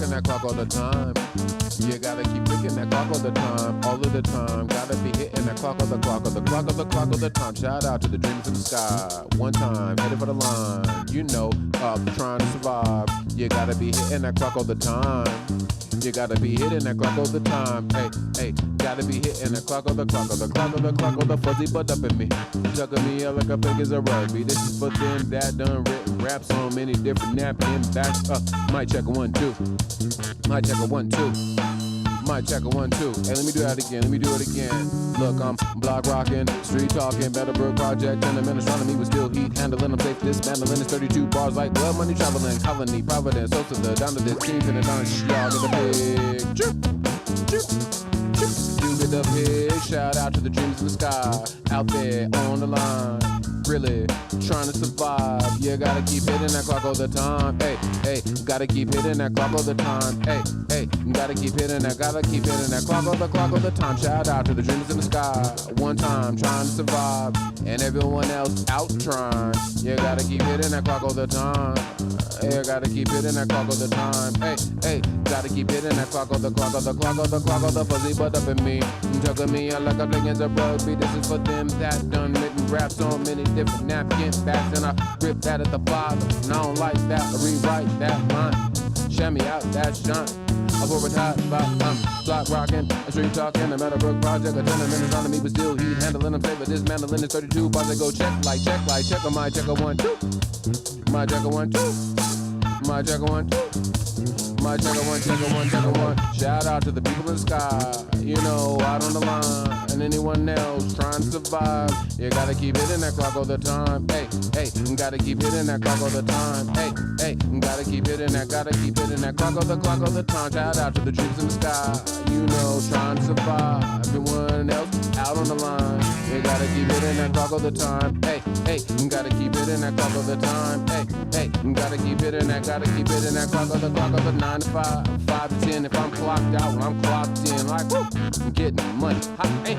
rocking that clock all the time. You gotta keep picking that clock all the time, all of the time. Gotta be hitting that clock all the clock all the clock all the clock all the time. Shout out to the dreamers in the sky. One time, headed for the line. You know, up trying to survive. You gotta be hitting that clock all the time. You gotta be hitting that clock all the time. Hey, hey, gotta be hitting that clock all the clock all the clock all the clock all the fuzzy butt up in me. Tucking me out like a pig is a rugby. This is for them that done written raps on many different napkin backs up. Mic check a 1, 2. Mic check a 1, 2. Mic check a 1, 2. Hey, let me do that again. Let me do it again. Look, I'm block rocking, street talking, Battlebird project, and the astronomy was still heat handling. I'm safe dismantling. It's 32 bars like blood money traveling, colony, providence, so to the down to this team and the down. Y'all get the picture. You get the pig. Shout out to the dreams in the sky, out there on the line. Really trying to survive. You gotta keep hitting that clock all the time. Hey, hey, gotta keep hitting that clock all the time. Hey, hey, gotta keep hitting that clock all the time. Shout out to the dreamers in the sky. One time trying to survive, and everyone else out trying. You gotta keep hitting that clock all the time. You gotta keep hitting that clock all the time. Hey, hey, gotta keep hitting that clock all the clock all the clock all the clock all the fuzzy butt up in me. Tucking me out like a pig is a rugby. This is for them that done written raps on many different napkin backs, and I rip that at the bottom. And I don't like that, I rewrite that line. Shut me out, that shine. I'm over top, I'm block rocking, street talking, the Meridien project, a ton of minutes on me, but still heat handling. I'm safe, but dismantling is 32 bars. I go check, like, check, on my check a 1, 2. My check a 1, 2. My check a 1, 2. My check a 1, check a 1, check a 1. Shout out to the people in the sky, you know, out on the line, and anyone else trying to survive. You gotta keep hitting that clock all the time. Hey, hey, gotta keep hitting that clock all the time. Hey, hey, gotta keep hitting that clock all the time. Shout out to the troops in the sky, you know, trying to survive. Everyone else out on the line. You gotta keep hitting that clock all the time. Hey, hey, gotta keep hitting that clock all the time. Hey, hey, gotta keep hitting that clock all the clock all the 9 to 5, 5 to 10. If I'm clocked out, when I'm clocked in, like woo, I'm getting money. Hey,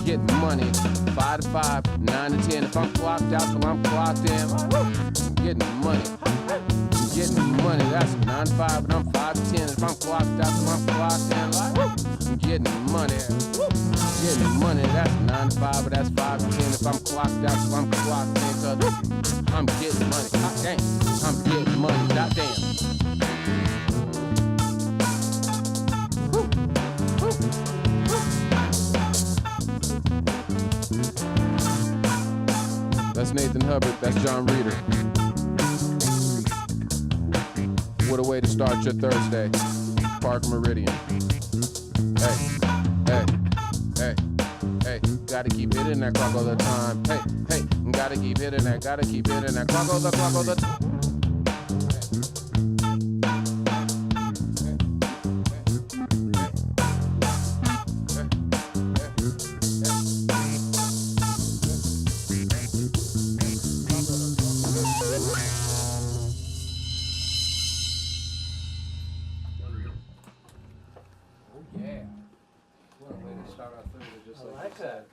getting money. 5 to 5, 9 to 10. If I'm clocked out, till I'm clocked in, like woo, I'm getting money. I'm getting money. That's 9 to 5, and I'm 5 to 10. If I'm clocked out, till I'm clocked in, like woo, I'm getting money. Woo, getting money. That's 9 to 5, but that's 5 to 10. If I'm clocked out, till I'm clocked in, cause woo, I'm getting money. Hot damn, I'm getting money. God damn. That's Nathan Hubbard, that's John Reeder. What a way to start your Thursday. Park Meridien. Hey, hey, hey, hey, gotta keep hitting that clock all the time. Hey, hey, gotta keep hitting that clock all the time.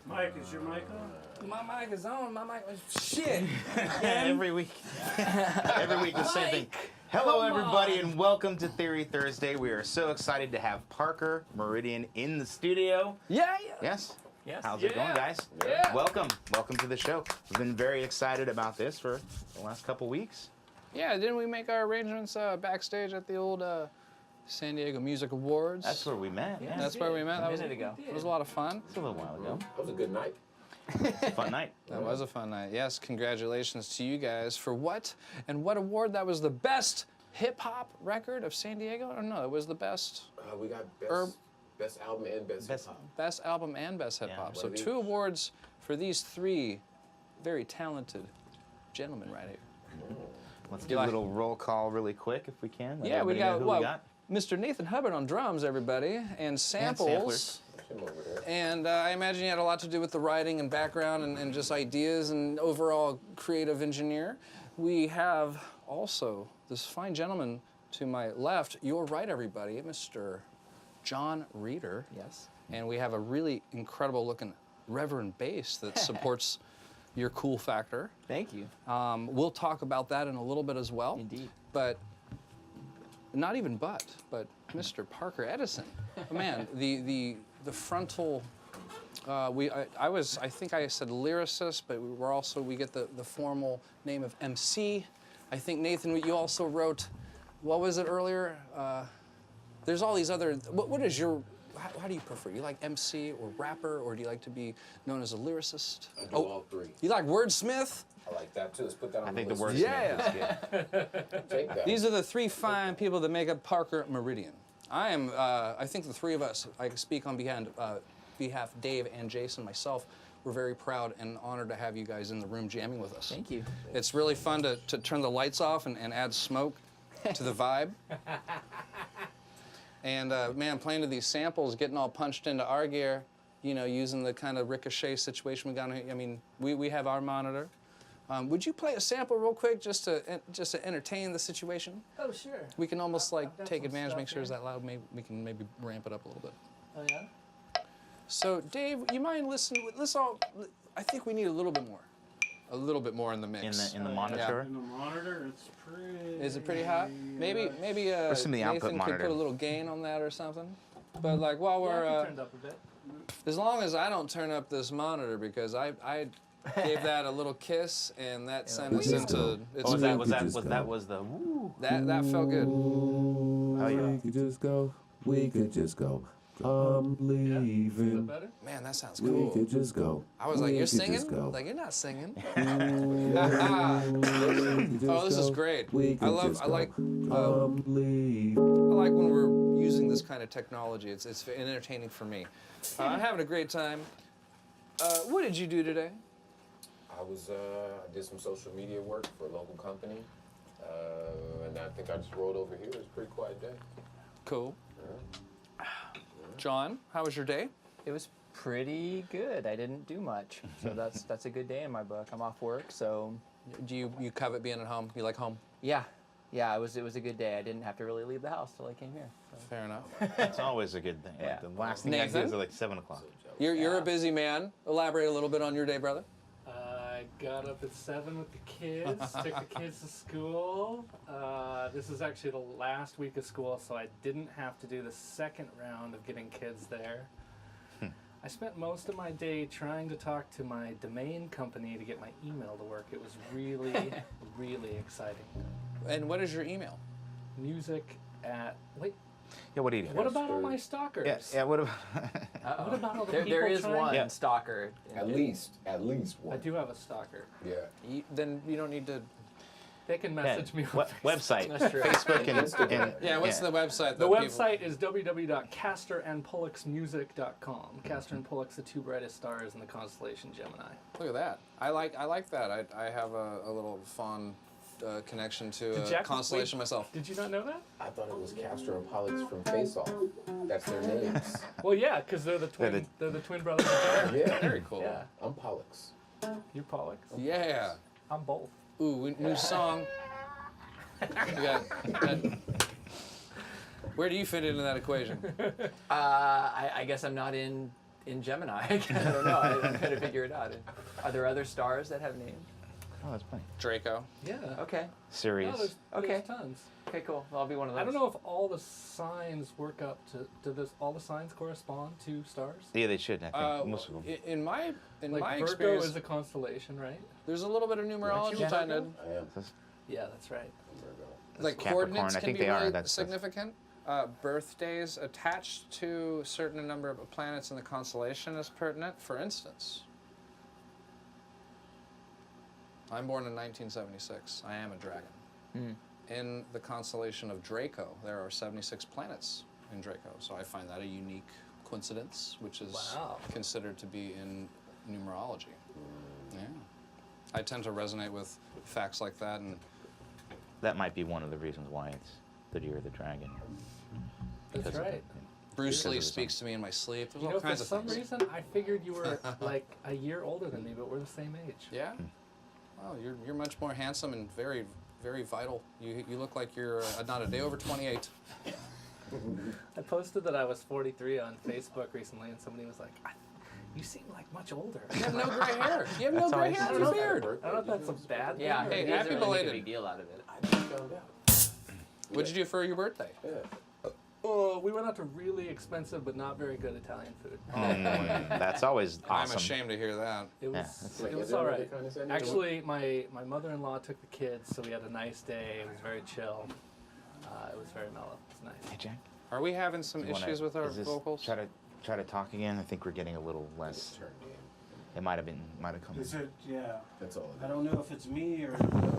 Mike, is your mic on? My mic is on. My mic was shit. Every week the same thing. Hello, everybody, and welcome to Theory Thursday. We are so excited to have Parker Meridien in the studio. Yeah. Yes. Yes. How's it going, guys? Yeah. Welcome to the show. We've been very excited about this for the last couple weeks. Yeah, didn't we make our arrangements backstage at the old San Diego Music Awards? That's where we met. Yeah, that's where we met. That was a minute ago. It was a lot of fun. It's a little while ago. That was a good night. It's a fun night. That was a fun night. Yes, congratulations to you guys for what award? That was the best hip-hop record of San Diego? Or no, it was the best... We got best album and best hip-hop. Best album and best hip-hop. Yeah. So 2 awards for these 3 very talented gentlemen right here. Let's do a little roll call really quick if we can. Let Yeah, we everybody know got, who well, we got. Mr. Nathan Hubbard on drums, everybody, and samples. And I imagine you had a lot to do with the writing and background and just ideas and overall creative engineer. We have also this fine gentleman to my left, your right, everybody, Mr. John Reeder. Yes. And we have a really incredible looking reverend bass that supports your cool factor. Thank you. We'll talk about that in a little bit as well. Indeed. But not even but Mr. Parker Edison. Oh, man, the frontal. I think I said lyricist, but we get the formal name of MC. I think Nathan, you also wrote, what was it earlier? There's all these other. What is your? How do you prefer? You like MC or rapper, or do you like to be known as a lyricist? I do all three. You like wordsmith? I like that too. Let's put that on I think the the list. word Yeah. Take that. These are the three fine people that make up Parker Meridien. I think the three of us, I speak on behalf of Dave and Jason, myself, we're very proud and honored to have you guys in the room jamming with us. Thank you. It's really fun to turn the lights off and add smoke to the vibe. And man, playing to these samples, getting all punched into our gear, you know, using the kind of ricochet situation we got here. I mean, we have our monitor. Would you play a sample real quick just to entertain the situation? Oh, sure. We can almost like I've got take some advantage, stuff make sure it's here. that loud. Maybe we can maybe ramp it up a little bit. Oh, yeah? So Dave, you mind listening? I think we need a little bit more. A little bit more in the mix. In the monitor. In the monitor, it's pretty. Is it pretty hot? Maybe Or some of the output Nathan could monitor. put a little gain on that or something. But like while Yeah, I we're turned up a bit. as long as I don't turn up this monitor because I gave that a little kiss and that sent us into it's Was the woo? that felt good. Oh yeah. We could just go. We could just go. I'm Is that leaving. better? Man, that sounds We cool. could just go. I was like, We you're could just singing? go. Like you're not singing. We could Oh, just this is go. great. We could I just go. like I'm leaving. I like when we're using this kind of technology. It's entertaining for me. I'm having a great time. What did you do today? I did some social media work for a local company, and I think I just rolled over here. It was a pretty quiet day. Cool. John, how was your day? It was pretty good. I didn't do much. So that's a good day in my book. I'm off work, so Do you covet being at home? You like home? yeah. It was a good day. I didn't have to really leave the house till I came here. So. Fair enough. It's always a good thing. Yeah. Like the last thing I do Nathan? is at like 7 o'clock. You're a busy man. Elaborate a little bit on your day, brother. I got up at 7 with the kids, took the kids to school. This is actually the last week of school, so I didn't have to do the second round of getting kids there. I spent most of my day trying to talk to my domain company to get my email to work. It was really, really exciting. And what is your email? Music at... Wait, Yeah, what do you do? what about all my stalkers? Yeah, what about Uh-oh. What about all the there people is trying- one Yeah. stalker. At least I one. do have a stalker. Yeah. Then you don't need to. They can message me on Facebook. website? That's true. Facebook and Yeah, what's the website? The that people- website is www.castorandpollux.music.com. Castor and Pollux, the two brightest stars in the constellation Gemini. Look at that. I like that. I have a little fond connection to Did a Jack- constellation wait. myself. Did you not know that? I thought it was Castor and Pollux from Face Off. That's their names. Well, yeah, because they're the twin. They're the twin brothers. of Yeah. Very cool. Yeah, I'm Pollux. you're Pollux. Yeah. I'm both. Ooh, new song. We got, where do you fit into that equation? I guess I'm not in Gemini. I don't know. I'm trying to figure it out. Are there other stars that have names? Oh, that's funny. Draco. Yeah. Okay. Serious. No, there's Okay. tons. Okay, cool. Well, I'll be one of those. I don't know if all the signs work up to. All the signs correspond to stars? Yeah, they should. I think most of them. In my Like my Virgo experience, is a constellation, right? there's a little bit of numerology you tied Virgo? in. I am. Yeah, that's right. Like Capricorn, coordinates I can think be they are. really That's- significant. Birthdays attached to a certain number of planets in the constellation is pertinent. For instance, I'm born in 1976. I am a dragon. In the constellation of Draco, there are 76 planets in Draco, so I find that a unique coincidence, which is Wow. considered to be in numerology. Yeah, I tend to resonate with facts like that, and That might be one of the reasons why it's the Year of the Dragon. That's Because of right. it. Bruce Because Lee of the speaks to me in my sleep. There's You all know, for kinds of some things. reason, I figured you were like a year older than me, but we're the same age. Yeah. Oh, you're much more handsome and very, very vital. You look like you're not a day over 28. I posted that I was 43 on Facebook recently, and somebody was like, "You seem like much older." You have no gray hair. You have no That's gray always- hair I in don't your know. beard. I don't know if that's a bad thing. Yeah. or- Hey, he doesn't happy really make a belated. big deal out of it. I just found out. What'd you do for your birthday? Oh, we went out to really expensive but not very good Italian food. That's always awesome. I'm ashamed to hear that. It was all right. Actually, my mother-in-law took the kids, so we had a nice day. It was very chill. It was very mellow. It was nice. Hey, Jack. Are we having some issues with our vocals? Try to talk again. I think we're getting a little less. It might have come. Is it? Yeah. That's all. I don't know if it's me or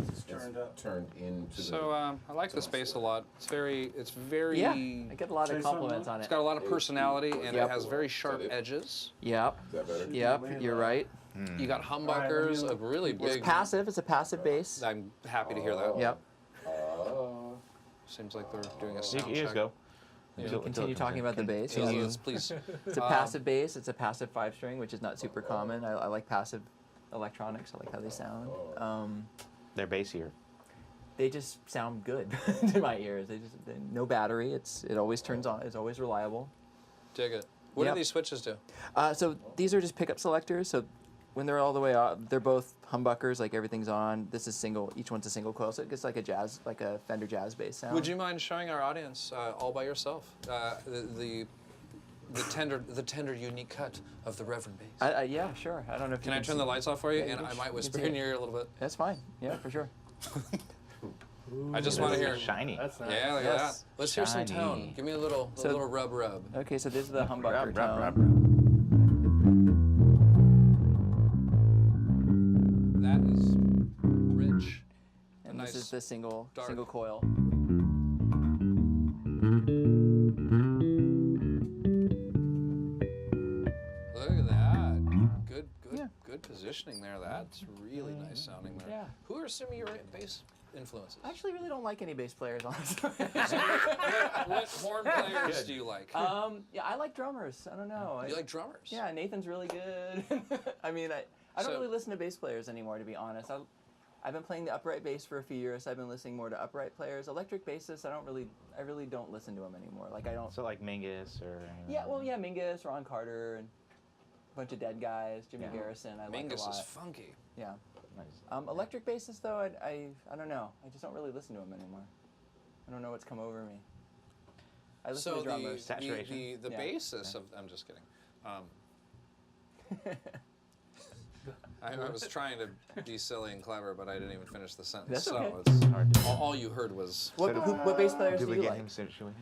it's turned up. Turned into. So I like this bass a lot. It's very. Yeah, I get a lot of compliments on It's it. got a lot of personality and Yep. it has very sharp edges. Yep. Is that better? Yep. You're right. You got humbuckers, a really It's big. passive. It's a passive bass. I'm happy to hear that. Yep. Seems like they're doing a sound You check. just go. Continue talking about the bass. Please, please. It's a passive bass. It's a passive 5-string, which is not super common. I like passive electronics. I like how they sound. They're bassier. They just sound good to my ears. No battery. It always turns on. It's always reliable. Dig it. What Yep. do these switches do? So these are just pickup selectors. So when they're all the way up, they're both humbuckers. Like everything's on. This is single. Each one's a single coil. So it gets like a Fender jazz bass sound. Would you mind showing our audience all by yourself the tender unique cut of the Reverend bass? Yeah, sure. I don't know if Can you I turn the lights off for you? Yeah, you And can I might whisper see in it. your ear a little bit. That's fine. Yeah, for sure. I just want to hear. Shiny. That's nice. Yeah, look at Yes. that. Let's hear some Shiny. tone. Give me a little rub. Okay, so this is the humbucker Rub, tone. rub, rub. That is rich. And Nice this is the single dark. coil. Look at that. Good Yeah. good positioning there. That's really nice sounding there. Yeah. Who are some of your bass influences? I actually really don't like any bass players, honestly. What horn players do you like? Yeah, I like drummers. I don't know. You like drummers? Yeah, Nathan's really good. I mean, I don't So- really listen to bass players anymore, to be honest. I've been playing the upright bass for a few years. So I've been listening more to upright players. Electric bassists, I really don't listen to them anymore. Like I don't. So like Mingus or. Yeah, well, yeah, Mingus, Ron Carter, and a bunch of dead guys, Jimmy Yeah. Garrison. I like a Mingus lot. is funky. Yeah. Nice. Electric bassists, though, I don't know. I just don't really listen to them anymore. I don't know what's come over me. I listen So to drummers. Saturation. the Yeah. basis of I'm just kidding. I was trying to be silly and clever, but I didn't even finish the sentence. That's okay. So it's Hard to. all you heard was. What bass players Do do we you get like? him? Should we?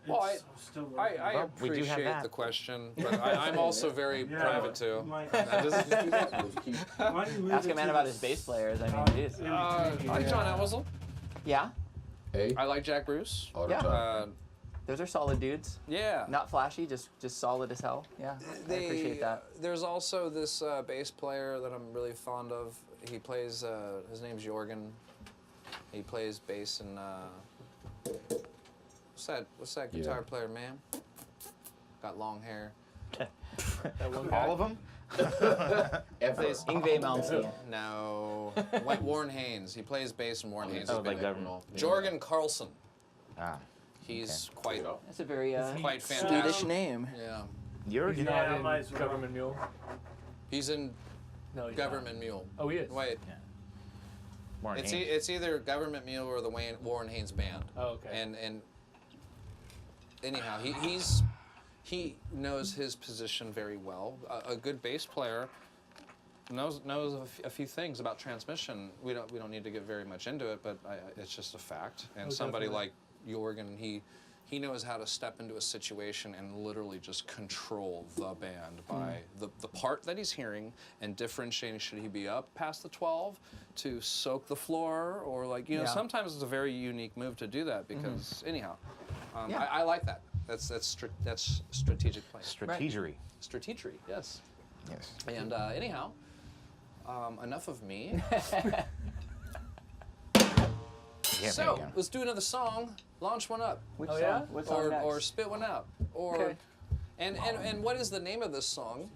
Well, It's still working. I Well, we do have appreciate that. the question, but I'm also very Yeah, private too. might- I just- Why don't you move Ask it a man to about the his bass s- players. I mean, in jeez. between I like here? John Entwistle. Yeah, Hey, I like Jack Bruce. all the Yeah. time. those are solid dudes. Yeah. Not flashy, just solid as hell. Yeah, I appreciate that. There's also this bass player that I'm really fond of. He plays. His name's Jorgen. He plays bass in. What's that guitar Yeah. player, man? Got long hair. All of them? Plays Yngwie Malmsteen. No. Warren Haynes. He plays bass in Warren Haynes. Oh, like government. Jorgen Carlson. Ah. He's quite That's a very quite Swedish fantastic. name. Yeah. You're He's Yeah, not in might as well. Government Mule. He's in No, he's Government Mule. Not. Oh, he is. Wait. Warren It's Haynes. it's either Government Mule or the Warren Haynes Band. Oh, okay. And anyhow, he knows his position very well. A good bass player knows a few things about transmission. We don't need to get very much into it, but it's just a fact. And Oh, somebody definitely. like Jorgen, he knows how to step into a situation and literally just control the band by the part that he's hearing and differentiating, should he be up past the 12 to soak the floor, or like, Yeah. sometimes it's a very unique move to do that because anyhow, Yeah. I like that. That's strategic play. Strategery. Strategery, yes. Yes. And anyhow, enough of me. Yeah, So there you go. let's do another song. Launch one up. Which Oh, song? yeah? What song next? Or spit one out, or Okay. and what is the name of this song,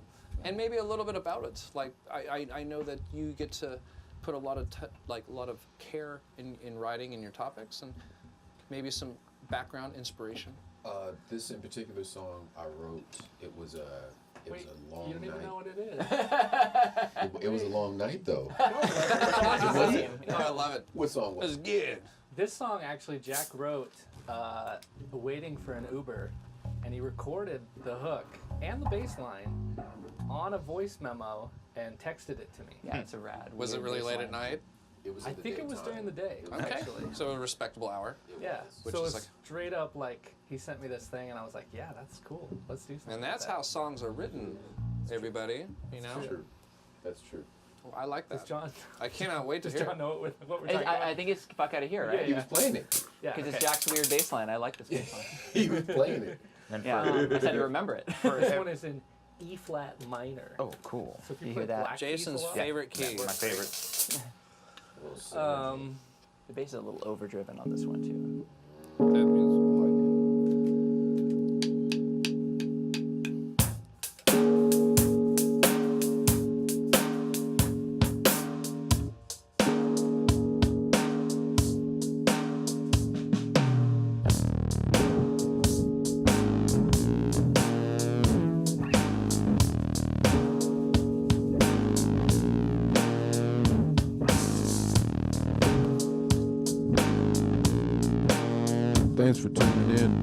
and maybe a little bit about it. Like I know that you get to put a lot of a lot of care in writing in your topics, and maybe some background inspiration. This in particular song I wrote. It was a Wait, long you don't even night. know what it is. It was a long night though. Oh, I love it. What song was It's it? good. This song actually Jack wrote waiting for an Uber, and he recorded the hook and the bass line on a voice memo and texted it to me. Yeah, it's a rad. Was it weird really bass late line. at night? It was I in the think it was daytime. during the day, Okay. actually. So a respectable hour. Yeah, Which so is it's straight up like he sent me this thing, and I was like, yeah, that's cool. Let's do something. And that's with how that. songs are written, everybody. You know? That's true. That's true. Well, I like Does that. John? I cannot wait to Does hear John it. know what we're talking I about? think it's fuck out of here, right? Yeah, He was playing it. Yeah, Because okay. it's Jack's weird bass line. I like this bass line. He was playing it. And Yeah, I just had to remember it. This one is in E flat minor. Oh, cool. So if you, You play hear that? black keys Jason's a lot, favorite key. my favorite. The bass is a little overdriven on this one too. That means- Thanks for tuning in.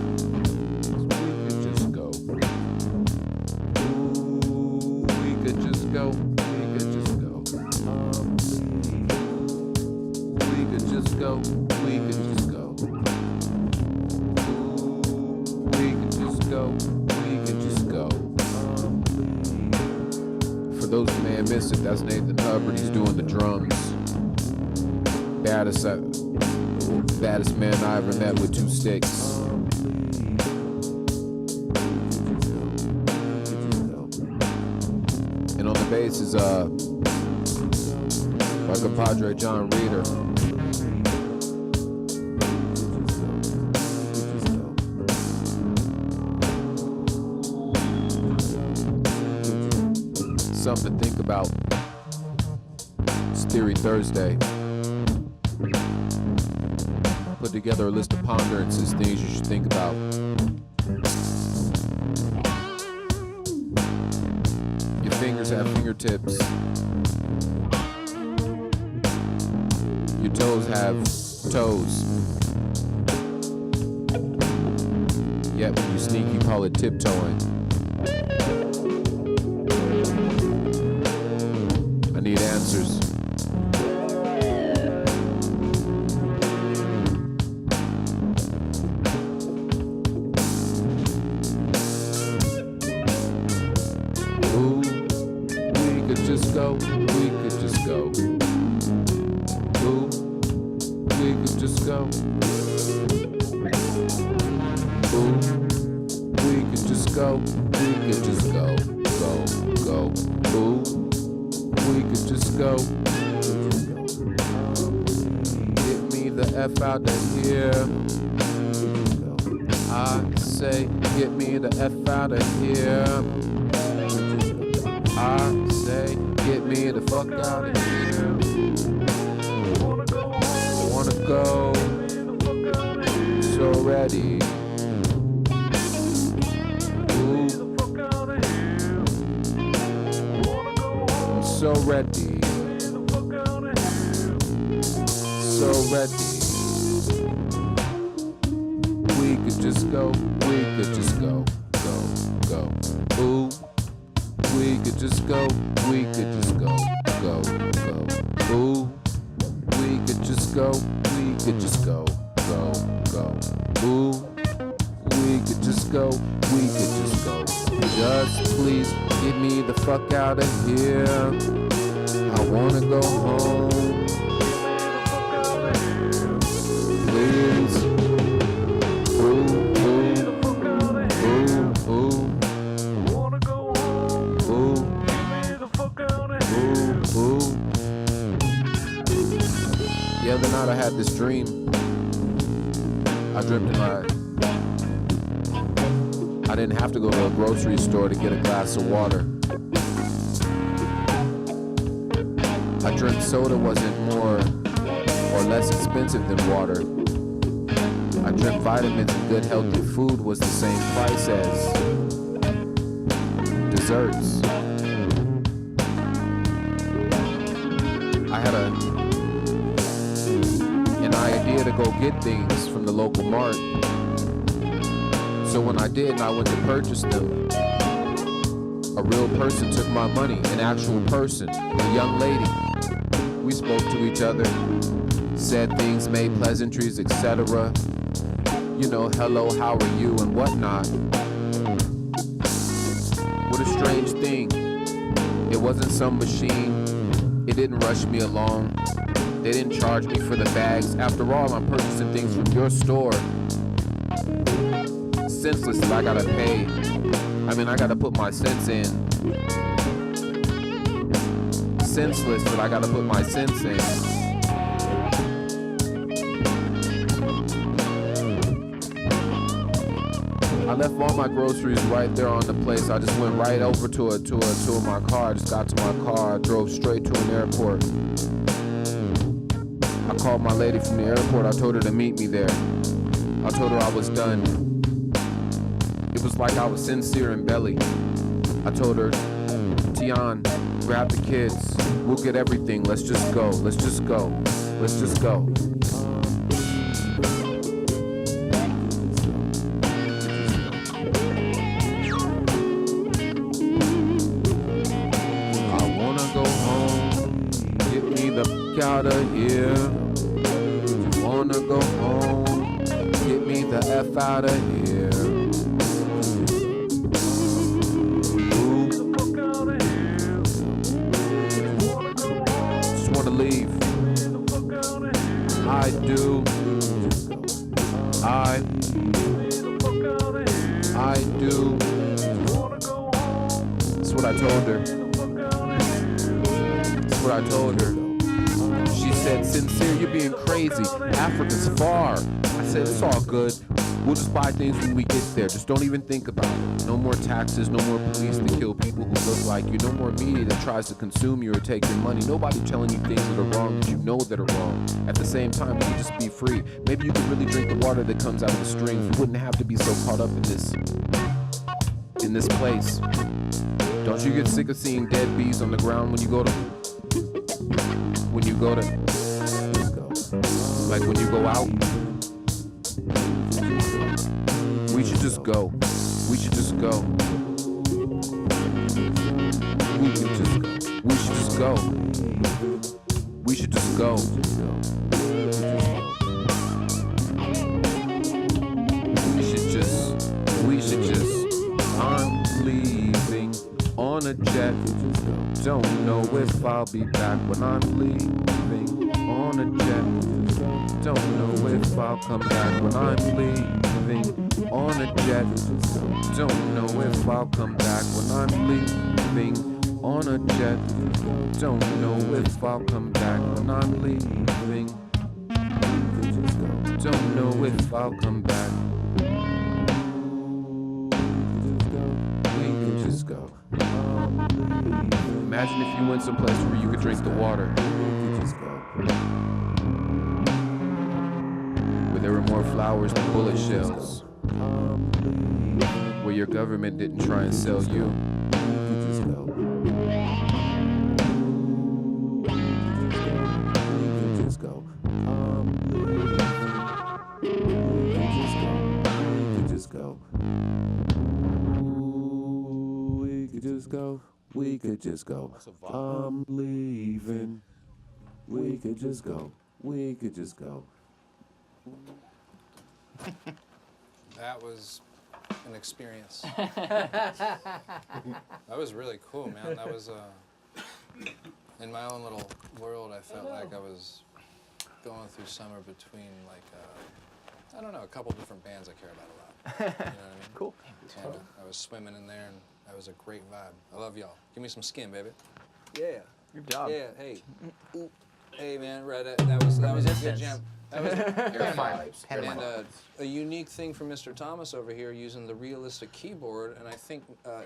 We could just go. Ooh, we could just go. We could just go. We could just go. We could just go. Ooh, we could just go. We could just go. For those who may have missed it, that's Nathan Hubbard. He's doing the drums. Baddest man I ever met with 2 sticks. And on the bass is my compadre John Reeder. Something to think about. It's Theory Thursday. Put together a list of ponderances, things you should think about. Your fingers have fingertips. Your toes have toes. Yet when you sneak, you call it tiptoeing. I need answers. Ooh, we could just go. We could just go. Ooh, we could just go. Ooh, we could just go. We could just go. Go. Ooh, we could just go. Get me the F out of here. I say, get me the F out of here. I say, get me the fuck out of here. Wanna go, so ready. Ooh, I'm so ready. So ready. We could just go, we could just go. Ooh, we could just go, we could just go. Ooh, we could just go, we could just go. Ooh, we could just go, we could just go. Just please get me the fuck out of here. I wanna go home. Please. The other night I had this dream. I dreamt I didn't have to go to a grocery store to get a glass of water. I dreamt soda wasn't more or less expensive than water. I dreamt vitamins and good healthy food was the same price as desserts. I had an idea to go get things from the local mart. So when I did and I went to purchase them, a real person took my money, an actual person, a young lady. We spoke to each other, said things, made pleasantries, etc. You know, hello, how are you, and whatnot. What a strange thing. It wasn't some machine. It didn't rush me along. They didn't charge me for the bags. After all, I'm purchasing things from your store. Senseless if I gotta pay. I mean, I gotta put my cents in. Senseless that I gotta put my cents in. I left all my groceries right there on the place. I just went right over to my car. I just got to my car. I drove straight to an airport. I called my lady from the airport. I told her to meet me there. I told her I was done. It was like I was sincere in belly. I told her, Tian, grab the kids. We'll get everything. Let's just go. Let's just go. Let's just go. Out of here. Wanna go home? Get me the F out of here. Ooh. Just wanna leave. I do. I do. That's what I told her. That's what I told her. She said, sincere, you're being crazy. Africa's far. I said, it's all good. We'll just buy things when we get there. Just don't even think about it. No more taxes, no more police to kill people who look like you. No more media that tries to consume you or take your money. Nobody telling you things that are wrong that you know that are wrong. At the same time, you can just be free. Maybe you could really drink the water that comes out of the streams. You wouldn't have to be so caught up in this place. Don't you get sick of seeing dead bees on the ground when you go to like when you go out? We should just go. We should just go. We should just go. We should just go. We should just go. I'm leaving on a jet. Don't know if I'll be back when I'm leaving on a jet. Don't know if I'll come back when I'm leaving on a jet. Don't know if I'll come back when I'm leaving on a jet. Don't know if I'll come back when I'm leaving. Don't know if I'll come back. We can just go. Imagine if you went someplace where you could drink the water. Where there were more flowers than bullet shells. Where your government didn't try and sell you. We could just go. I'm leaving. We could just go. We could just go. That was an experience. That was really cool, man. That was in my own little world. I felt like I was going through summer between I don't know, a couple different bands I care about a lot. You know what I mean? Cool. And I was swimming in there, and that was a great vibe. I love y'all. Give me some skin, baby. Yeah. Good job. Yeah. Hey. Ooh. Hey, man. Right. That was a good jam. That was and a unique thing for Mr. Thomas over here using the realistic keyboard, and I think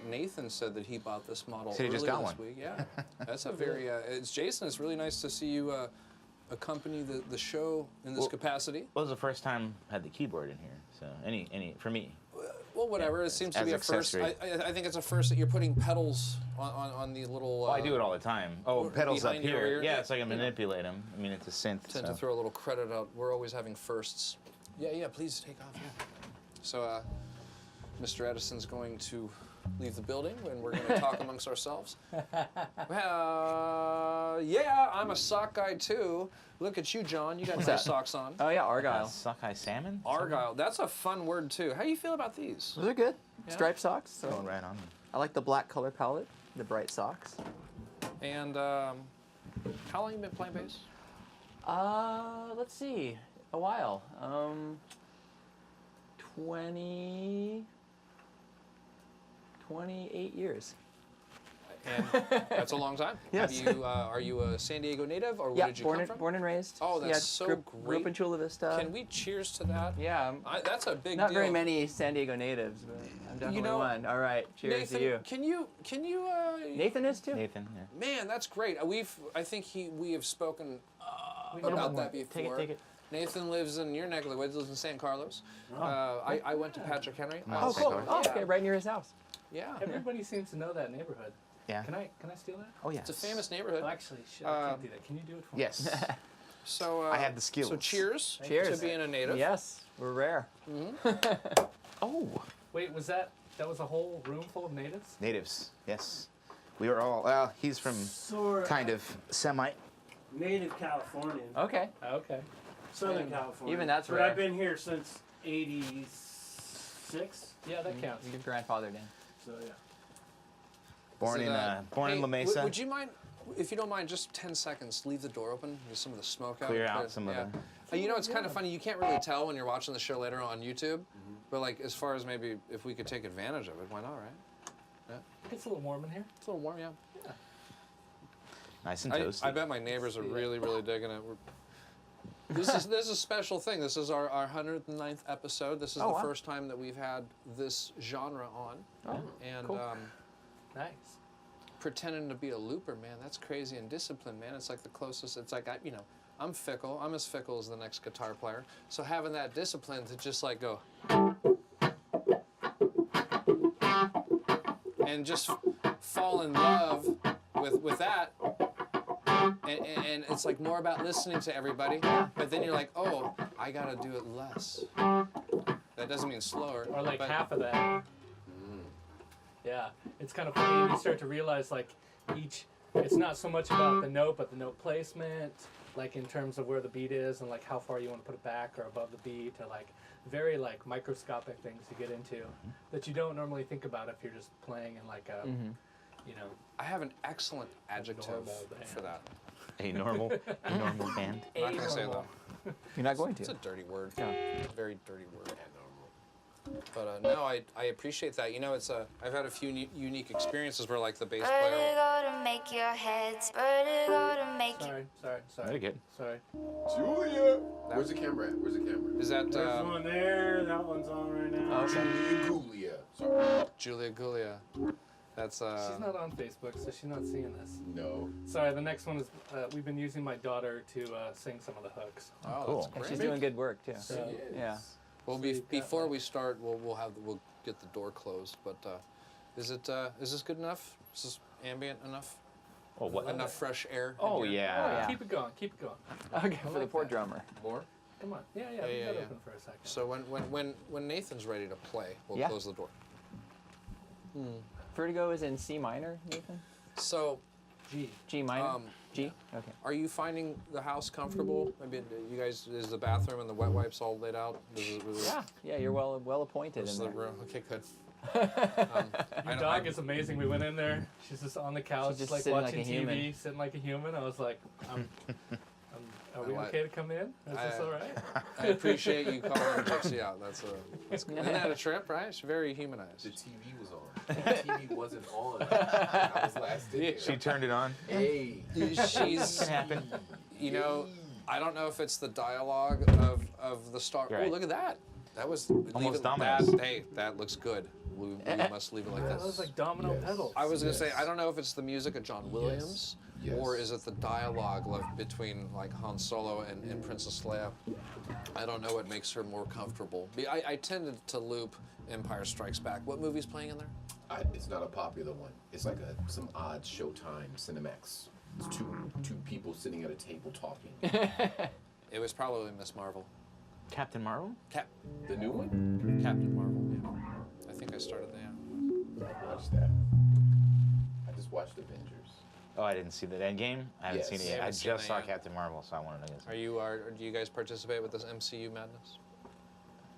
Nathan said that he bought this model Said he just got this one. week. Yeah. That's a very. It's Jason. It's really nice to see you accompany the show in this capacity. Well, it was the first time I had the keyboard in here, so any for me. Well, whatever. It seems to As be a first. accessory. I think it's a first that you're putting pedals on the little. Well, I do it all the time. Oh, pedals up behind your here. ear. Yeah, so I can manipulate them. I mean, it's a synth. Tend so. to throw a little credit out. We're always having firsts. Yeah, please take off. Yeah. So, Mr. Edison's going to leave the building, and we're going to talk amongst ourselves. Yeah, I'm a sock guy too. Look at you, John. You got nice socks on. Oh yeah, Argyle. Sockeye salmon? Argyle. That's a fun word too. How do you feel about these? Those are good. Yeah. Striped socks. So Going right on. I like the black color palette, the bright socks. And how long you been playing bass? Let's see, a while. 28 years. And that's a long time. Yes. Have you, are you a San Diego native, or where Yeah, did you born come and, from? born and raised. Oh, that's yeah, so grew up in great. Chula Vista. Can we cheers to that? Yeah, That's a big not deal. very many San Diego natives, but I'm definitely know, one. All right, cheers Nathan, to you. Can you? Nathan is too. Nathan, yeah. Man, that's great. I think we have spoken about that before. Take it. Nathan lives in your neck of the woods. Lives in San Carlos. I went to Patrick Henry. Oh, cool. Oh, okay, right near his house. Yeah. Everybody seems to know that neighborhood. Yeah. Can I steal that? Oh, yeah. It's a famous neighborhood. Oh, actually, shit, I can't do that. Can you do it for me? Yes. So I have the skills. So cheers. Cheers. To being a native. Yes, we're rare. Oh. Wait, was that was a whole room full of natives? Natives, yes. We were all, well, he's from Sort kind of semi. native Californian, Okay. Okay. Southern California. even that's but rare. I've been here since '86. Yeah, that counts. Your grandfather did. So yeah. Born Is in it, born in hey, La Mesa. Would you mind, if you don't mind, just 10 seconds, leave the door open, get some of the smoke out. Clear out some of the- You know, it's kind of funny. You can't really tell when you're watching the show later on YouTube, but like as far as maybe if we could take advantage of it, why not, right? It's a little warm in here. It's a little warm, yeah. Nice and toasty. I bet my neighbors are really digging it. This is a special thing. This is our 109th episode. This is the wow. first time that we've had this genre on. Oh, And cool. Nice. pretending to be a looper, man, that's crazy. And discipline, man, it's like the closest. It's like I'm fickle. I'm as fickle as the next guitar player. So having that discipline to just like go and just fall in love with that. And it's like more about listening to everybody, but then you're like, oh, I gotta do it less. That doesn't mean slower. Or like but half of that. Yeah, it's kind of funny when you start to realize like it's not so much about the note, but the note placement, like in terms of where the beat is and like how far you want to put it back or above the beat, or like very like microscopic things you get into that you don't normally think about if you're just playing in like a, I have an excellent adjective Normal band. for that. A normal band. I'm not gonna say it though. You're not going to. It's a dirty word. Yeah. A very dirty word. But no, I appreciate that. You know, I've had a few unique experiences where like the bass player. Vertigo to make your heads, vertigo to make you. Sorry. Very good. Sorry. Julia! Where's the camera at? Where's the camera? Is that There's one there. That one's on right now. Julia. Sorry. Julia Gulia? That's She's not on Facebook, so she's not seeing this. No. Sorry, the next one is we've been using my daughter to sing some of the hooks. Oh, Cool. that's And great. she's doing good work too. So, Yeah. Well, So you've got, before like- we start, we'll get the door closed. But is this good enough? Is this ambient enough? Oh, what? Enough fresh air? in Oh, here? yeah. yeah. Keep it going. Keep it going. Okay, for the poor drummer. More? Come on. Yeah, Yeah, leave yeah, that yeah. open for a second. So when Nathan's ready to play, we'll Yeah. close the door. Vertigo is in C minor, Nathan? So, G minor? Um, G? Okay. are you finding the house comfortable? I mean, you guys, is the bathroom and the wet wipes all laid out? Yeah, you're well appointed This in is the there. room. Okay, good. Your dog is amazing. We went in there. She's just on the couch, just like sitting watching like a TV, human. sitting like a human. I was like, are we I like- okay to come in? Is this all right? I appreciate you calling Gypsy out. That's good. Isn't that a trip, right? It's very humanized. The TV was on. The TV wasn't on. when I was last in there. She turned it on. Hey. She's, you know, I don't know if it's the dialogue of the star. Right. Oh, look at that. That was Almost leave it- dominoes. Hey, that looks good. we must leave it like That this. was like domino Yes. pedals. I was gonna say, I don't know if it's the music of John Williams, Yes. or is it the dialogue between like Han Solo and Princess Leia. I don't know what makes her more comfortable. I tended to loop Empire Strikes Back. What movie's playing in there? It's not a popular one. It's like some odd Showtime Cinemax. It's two people sitting at a table talking. It was probably Miss Marvel. Captain Marvel? The new one? Captain Marvel, yeah. I think I started there. I watched that. I just watched Avengers. Oh, I didn't see the Endgame. I haven't Yes. seen it You yet. I haven't seen just it saw yet. Captain Marvel, so I want to know. Do you guys participate with this MCU madness?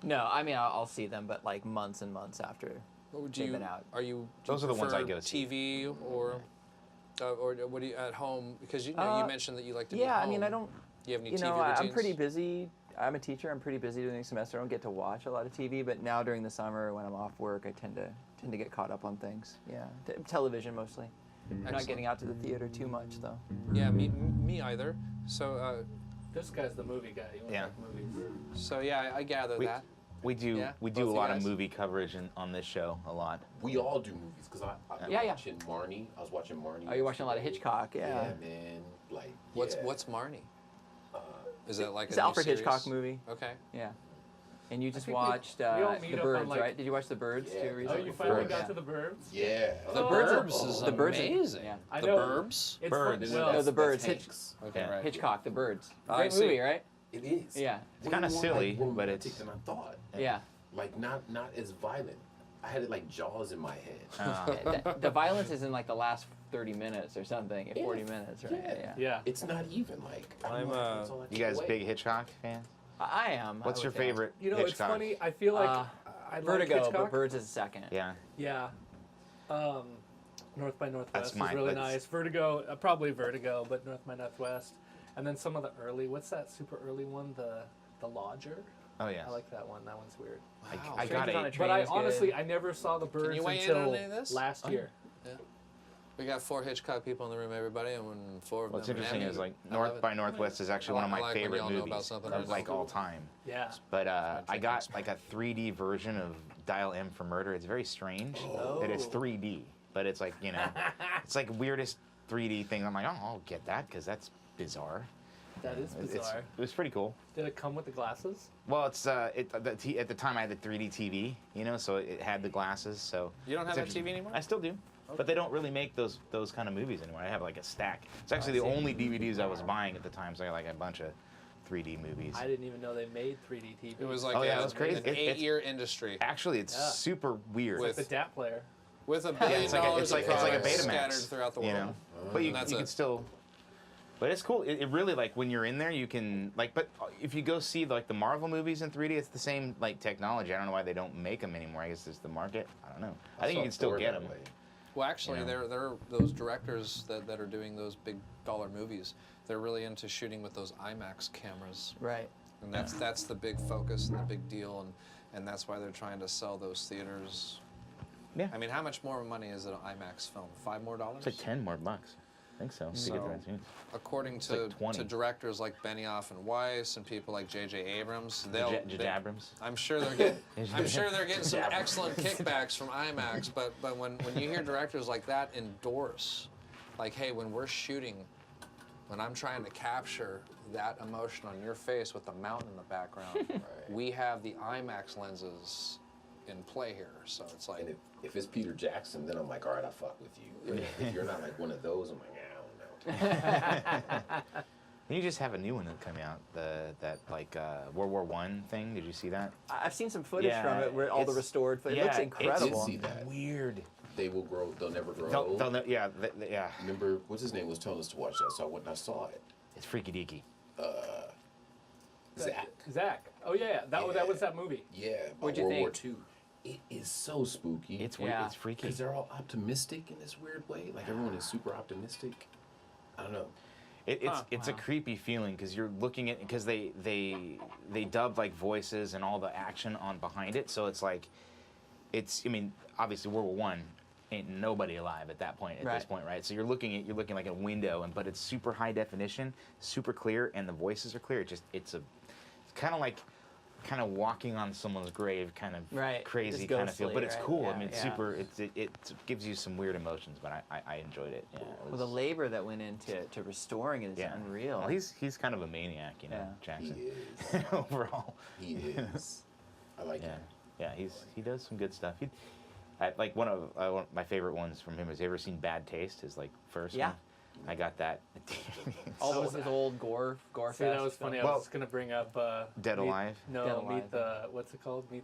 No, I mean I'll see them, but like months and months after they've been out. Are you? Those are the ones I prefer go see. TV or what do you at home? Because you mentioned that you like to be Yeah, home. I mean I don't. Do you have any You TV know, routines? I'm pretty busy. I'm a teacher. I'm pretty busy during the semester. I don't get to watch a lot of TV, but now during the summer when I'm off work, I tend to get caught up on things. Yeah, television mostly. I'm not Excellent. getting out to the theater too much though. Yeah, me either. So This guy's the movie guy. You want Yeah. movies. I gather We- that. We do Yeah, we both do a you lot of guys? movie coverage on this show a lot. We all do movies because I've been Yeah. watching Marnie. I was watching Marnie. Oh, you're watching a lot of Hitchcock. Yeah. Yeah, man. Like, What's yeah. Marnie? Is it like It's a an new Alfred series? Hitchcock movie. Okay. Yeah. And you just think we watched all meet The up on, Birds, like- right? Did you watch The Birds Yeah. too Oh, recently? you finally Birds. got to the Burbs? Yeah. The Oh. Burbs is The Birds is- amazing. yeah. I The know. Burbs. It's Birds. Fun, well, No, The Birds. Hanks. Okay, Yeah. right. Hitchcock, The Birds. I Great see. movie, right? It is. Yeah. It's kinda Way more, silly, like, but romantic it's- than I thought. Yeah. Like not as violent. I had it like Jaws in my head. The violence is in like the last 30 minutes or something, 40 minutes, right? Yeah. Yeah. It's not even like I'm, that's all I You take guys away. big Hitchcock fans? I am. I What's would your say. favorite You know, Hitchcock? it's funny. I feel like I like Vertigo, Hitchcock. but Birds is second. Yeah. Yeah. North by Northwest That's is mine, really but it's- nice. Vertigo, probably Vertigo, but North by Northwest. And then some of the early, what's that super early one? The Lodger? Oh yeah. I like that one. That one's weird. I got Strangers on a it. Train But I is good. honestly, I never saw the Birds you weigh in until on any of this? last year. We got 4 Hitchcock people in the room, everybody, and when 4 of What's them. interesting Emmy. is like I love North it. by Northwest is actually one of I my like when favorite y'all know about movies something of that's like cool. all time. Yeah. But my I got drinking like a 3D version of Dial M for Murder. It's very strange that it's Oh. 3D, but it's like it's like weirdest 3D thing. I'm like, oh, I'll get that because that's bizarre. That is It bizarre. was pretty cool. Did it come with the glasses? Well, it's at the time I had the 3D TV, so it had the glasses. So You don't have it's that interesting. TV anymore? I still do, but they don't really make those kind of movies anymore. I have like a stack. It's actually the see. only DVDs I was buying at the time. So I got like a bunch of 3D movies. I didn't even know they made 3D TV. It was like Oh, yeah, a, it was crazy. an It's- 8-year industry Actually, it's Yeah. super weird. With- the DAT player. with $1 billion it's like a of products Betamax, scattered throughout the world. But you And that's can it. still. But it's cool. It really like when you're in there, you can like. But if you go see like the Marvel movies in 3D, it's the same like technology. I don't know why they don't make them anymore. I guess it's the market. I don't know. I think you saw can still Thor get that them. way. Well, actually, You know? there are those directors that are doing those big dollar movies. They're really into shooting with those IMAX cameras, Right. and that's the big focus and the big deal, and that's why they're trying to sell those theaters. Yeah. I mean, how much more money is an IMAX film? $5 more? It's like $10 more. I think so. to get So- the right scenes. According like to 20. directors like Benioff and Weiss and people like J.J. Abrams, they'll. J.J. Abrams. I'm sure they're getting some excellent kickbacks from IMAX, but when you hear directors like that endorse, like, hey, when we're shooting, when I'm trying to capture that emotion on your face with the mountain in the background, we have the IMAX lenses in play here. So it's like, And if it's Peter Jackson, then I'm like, all right, I fuck with you. If you're not like one of those, I'm like, I don't know. You just have a new one that coming out. That World War I thing. Did you see that? I've seen some footage Yeah, from it where all the it's- restored footage. yeah, It looks it's- incredible. I did see that. Weird. They will grow. They'll never grow old. Yeah. Remember, what's his name was telling us to watch that, so I went and I saw it. It's freaky deaky. Zach. Zach. Oh yeah, that was that movie. Yeah, about What'd you World War think? II. It is so spooky. It's weird. Yeah. It's freaky. because they're all optimistic in this weird way. Like everyone is super optimistic. I don't know. It's a creepy feeling because you're looking at because they dubbed like voices and all the action on behind it, so it's like I mean obviously World War I ain't nobody alive at that point Right. this point, right? So you're looking like a window, but it's super high definition, super clear, and the voices are clear. It's kind of like kind of walking on someone's grave, kind of Right, crazy just kind of feel. ghostly, But it's right? cool. Yeah, I mean, it's yeah. super. It gives you some weird emotions, but I enjoyed it. Yeah, it Well, the was- labor that went into restoring it is yeah. unreal. Well, he's kind of a maniac, you know, Yeah. Jackson. He is. Overall. He is. I like Yeah, him. yeah, he does some good stuff. Like one of my favorite ones from him is, you ever seen Bad Taste? His like first Yeah. one. I got that. All those his old gore fest. See, that was funny. I Well, was gonna bring up Dead Alive? No, Dead Alive. meet the what's it called? Meet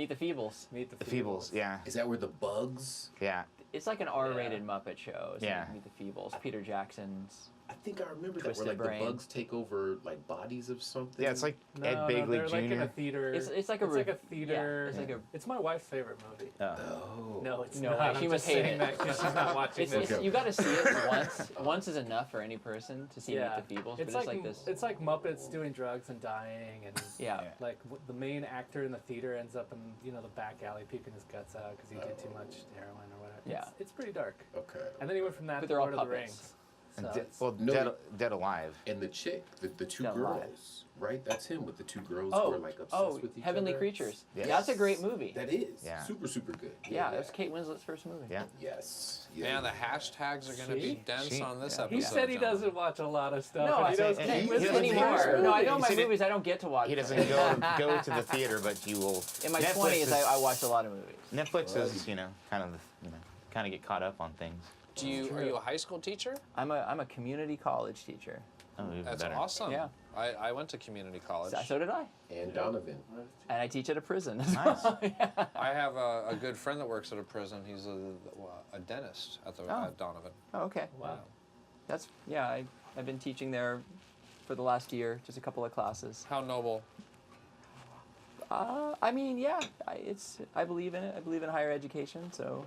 the Feebles. Meet the The Feebles, yeah, Is that where the bugs? yeah. It's like an R-rated Muppet show. It's Yeah. like Meet the Feebles. Peter Jackson's. I think I remember that where Twisted like Brain. the bugs take over like bodies of something. Yeah, it's like No, Ed Begley they're Jr. like in a theater. It's like a theater. Yeah, it's like a. It's my wife's favorite movie. Oh. No, it's No, not. she I'm must just hate saying it. that because she's not watching It's, this. you got to see it once. Once is enough for any person to see Yeah. Meet the Feebles. It's but like, it's like this. it's like Muppets doing drugs and dying, and Yeah. like the main actor in the theater ends up in the back alley puking his guts out because he did too much heroin or whatever. Yeah. It's pretty dark. Okay. And then he went from that But to they're all Lord of the puppets. Rings. And So De- it's- well, No, Dead Alive. And the chick, the two Dead Alive. girls, right? That's him with the two girls who Oh, are like obsessed with each Heavenly other. Creatures. Yes. Yeah, that's a great movie. That is. Yeah. Super, super good. Yeah, that's Kate Winslet's first movie. Yeah. Yes. Man, the hashtags are going to be See? dense See? on this Yeah. episode. He said he gentlemen. doesn't watch a lot of stuff. No, and I he said knows and Kate he Winslet's doesn't anymore. favorite No, I movie. know my See, movies I don't get to watch. He doesn't them. go to the theater, but he will. In my Netflix 20s, is- I watched a lot of movies. Netflix is, kind of get caught up on things. Are you a high school teacher? I'm a community college teacher. Oh, even That's better. awesome. Yeah. I went to community college. So did I. And Donovan. And I teach at a prison. Nice. Yeah. I have a good friend that works at a prison. He's a dentist at Donovan. Oh, okay. Wow. I've been teaching there for the last year, just a couple of classes. How noble. I mean, yeah, I believe in it. I believe in higher education, so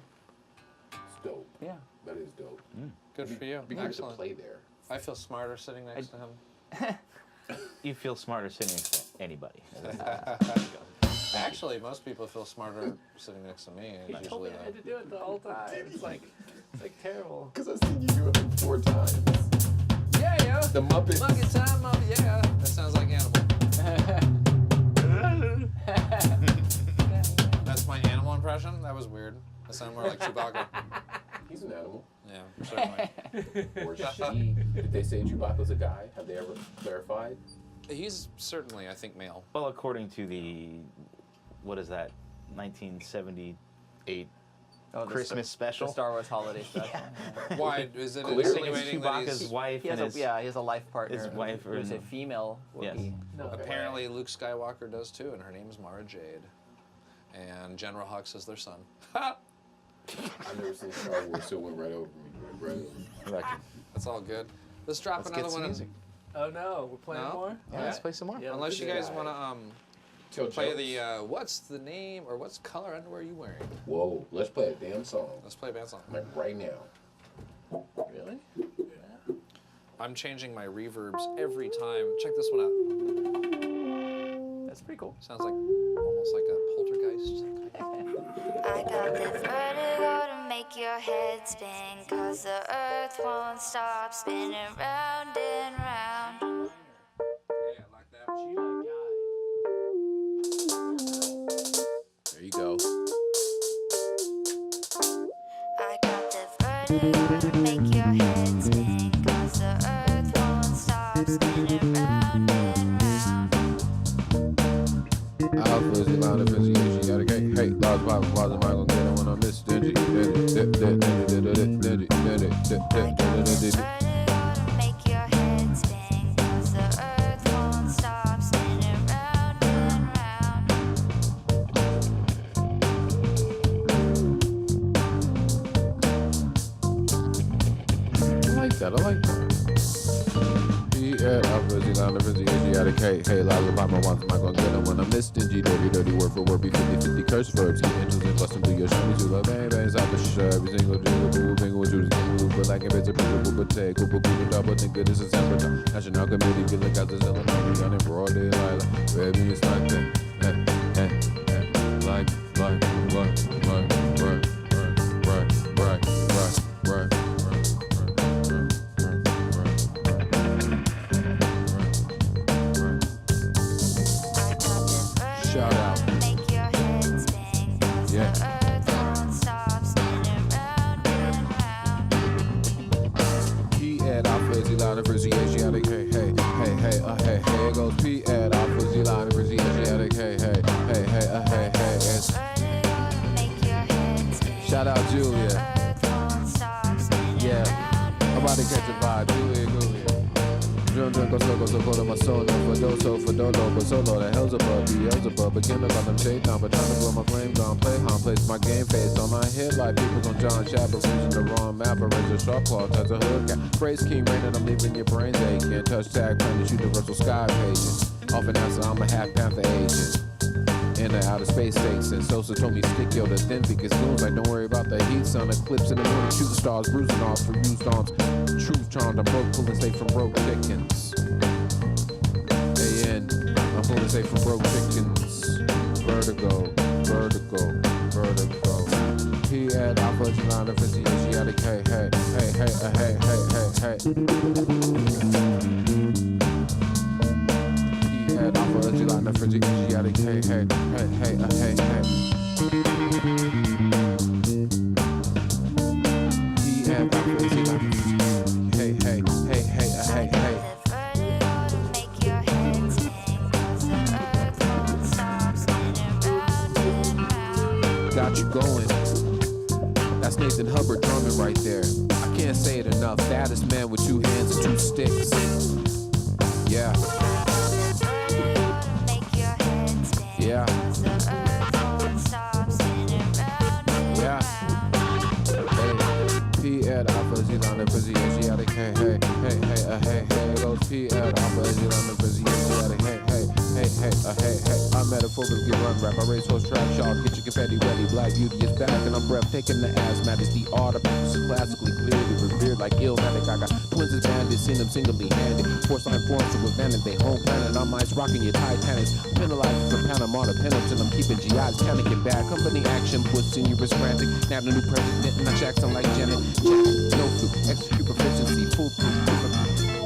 It's dope. yeah. That is dope. Good for you. Be good to Excellent. play there. I feel smarter sitting next to him. You feel smarter sitting next to anybody. Actually, most people feel smarter sitting next to me. He It's told me usually I had to do it the whole time. It's like terrible. Because I've seen you do it like 4 times. yeah, yo. The Muppets. Monkey time, Muppet. Yeah, that sounds like animal. That's my animal impression. That was weird. That sounded more like Chewbacca. He's an animal. Yeah, certainly. Or she. Did they say Chewbacca's a guy? Have they ever clarified? He's certainly, I think, male. Well, according to what is that, 1978 Oh, the Christmas special? The Star Wars holiday special. Why is it Clearly it's insinuating that Chewbacca's he's wife He has and his... he has a life partner. his wife who is a or- female Yes. Wookiee. No. apparently Luke Skywalker does too, and her name is Mara Jade, and General Hux is their son. I've never seen Star Wars, so it went right over me. Right over me. That's all good. Let's drop Let's another get some one. music. Oh no, we're playing No? more? Yeah, let's play some more. Yeah, Unless you guys want to Tell play jokes. the what's the name or what's color underwear you wearing? Whoa, let's play a damn song. Let's play a band song. Like right now. Really? I'm changing my reverbs every time. Check this one out. That's pretty cool. Sounds like almost like a poltergeist. I got the vertigo to make your head spin, 'cause the earth won't stop spinning round and round. Yeah, like that. There you go. I got the vertigo to make your head spin, 'cause the earth won't stop spinning round and round. Alpha is the line of Fuzzy, she got a cake. Hey, large pop, why am I gonna get it when I'm this stingy? I got the vertigo to make your head spin, 'cause the earth won't stop spinning round and round. I like that, I like that. Alpha is the line of Fuzzy, she got a cake. Hey, large pop, why am I gonna get it when I'm this stingy? Dirty word for word, be 50 curse verbs. Get angels and bust into your shimmy to the bang bangs out the shirt. Every single jingle, boo, bingo, shoot, jingle, but like if it's a boo, but take, boo, boo, double, nigga, this is September. National committee, get like out the zone, I'm gun in broad daylight. Red means like that, like, right. I got the Everybody catch a vibe, Julia Gulia. Drum go so cold on my soul, no for dolo, but solo, the hell's above, Beelzebub, but kindergarten shaitan, but trying to blow my flames on, play home, place my game face on my head like people's on John Chapel, using the wrong map, a razor sharp claw, touch a hood cap, phrase king raining, I'm leaving your brains aching, touch tag, planet, universal sky pages, often answer, I'm a half panther agent. In the outer space states, and Sosa told me stick yo to thin because goons like don't worry about the heat, sun eclipse in the moon, shooting stars, bruising off for used arms, truth charmed, I'm broke, pulling safe from broke chickens. AN, I'm pulling safe from broke chickens. Vertigo, vertigo, vertigo. He had alpha, Juliana, physiologic, hey, hey, hey, hey, hey, hey, hey, hey. Head off of you like the frigid Asiatic, hey, hey, hey, hey, hey, hey. He had off of you like the hey, hey, hey, hey, hey, hey. Make your head spin, 'cause the earth won't stop spinning round and round. Got you going. That's Nathan Hubbard drumming right there. I can't say it enough. Fattest man with 2 hands and 2 sticks. Yeah. Yeah. Yeah. Hey. P at Alpha Zilana Physiologic. Hey, hey, hey, hey, hey, hey. Goes P at Alpha Zilana Physiologic. Hey, hey, hey, hey, hey, hey. I'm metaphorically run rap. I race horse track sharp. Get your confetti ready. Black beauty is back and I'm breathtaking. The asthmatic, the art of classically clearly revered like illmatic. I got twins as bandits, seen them singly handed. Force line forms to advantage. They home planet. I'm ice rocking your Titanics. Penalized from Panama to Pendleton. I'm keeping GIs panicking back. Company action puts in you as frantic. Now the new president and I Jackson like Janet. Jack, no fluke, execute proficiency. Foolproof,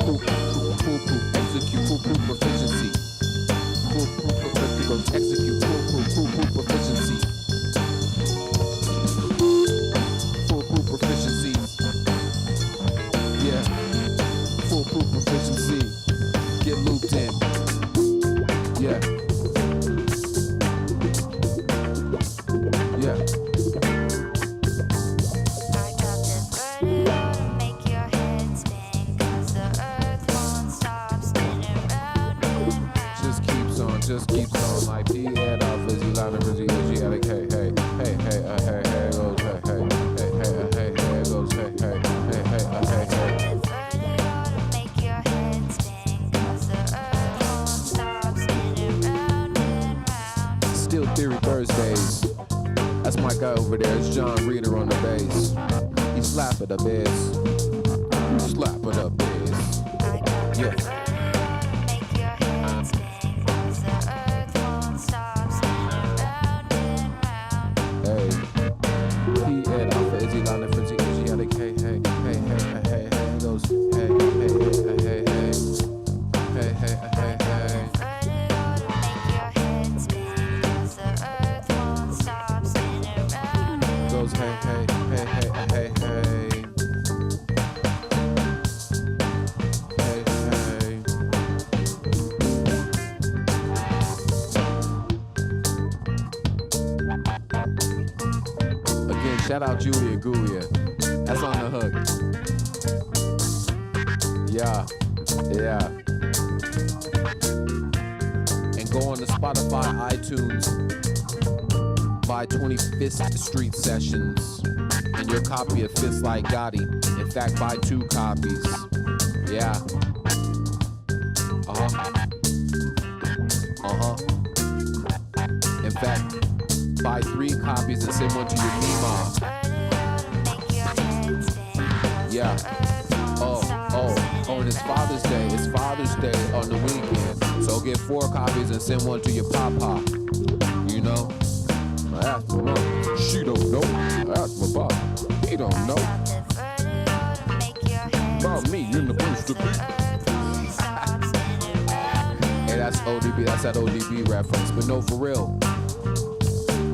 foolproof, execute foolproof proficiency. Foolproof, execute foolproof proficiency. Foolproof proficiency. Yeah, foolproof proficiency. Get looped in. Yeah. Yeah. I got the vertigo to make your head spin, 'cause the earth won't stop spinning round and round. Just keeps on like P and off as you line of Asiatic. Hey, hey, hey, hey, hey, hey, goes, hey, hey, hey, hey, hey, hey, goes, hey, hey, hey, hey, hey, hey. The vertigo to make your head spin, 'cause the earth won't stop spinning round and round. Still Theory Thursdays. That's my guy over there. It's John Reader on the bass. He slap it up bass. You slap it up bass. Yeah. Make your head spin, 'cause the earth won't stop spinning round and round. Hey. He and alpha is he line of Asiatic. Hey, hey, hey, hey, hey, hey, hey. Goes hey, hey, hey, hey, hey, hey. Hey, hey, hey, hey. Vertigo to make your head spin, 'cause the earth won't stop spinning round and Goes hey, hey, hey, hey, hey, hey. Hey, hey. Again, shout out Julia Gulia. That's on the hook. Yeah, yeah. And go on to Spotify, iTunes, buy 25th Street Sessions and your copy of Fist Like Gotti. In fact, buy 2 copies. Yeah. In fact, buy 3 copies and send one to your Mima. Yeah. Oh, and it's Father's Day. It's Father's Day on the weekend. So get 4 copies and send one to your papa. You know? I asked my mom. She don't know. I asked my papa. He don't know. About me in the place to be. Hey, that's ODB. That's that ODB reference. But no, for real.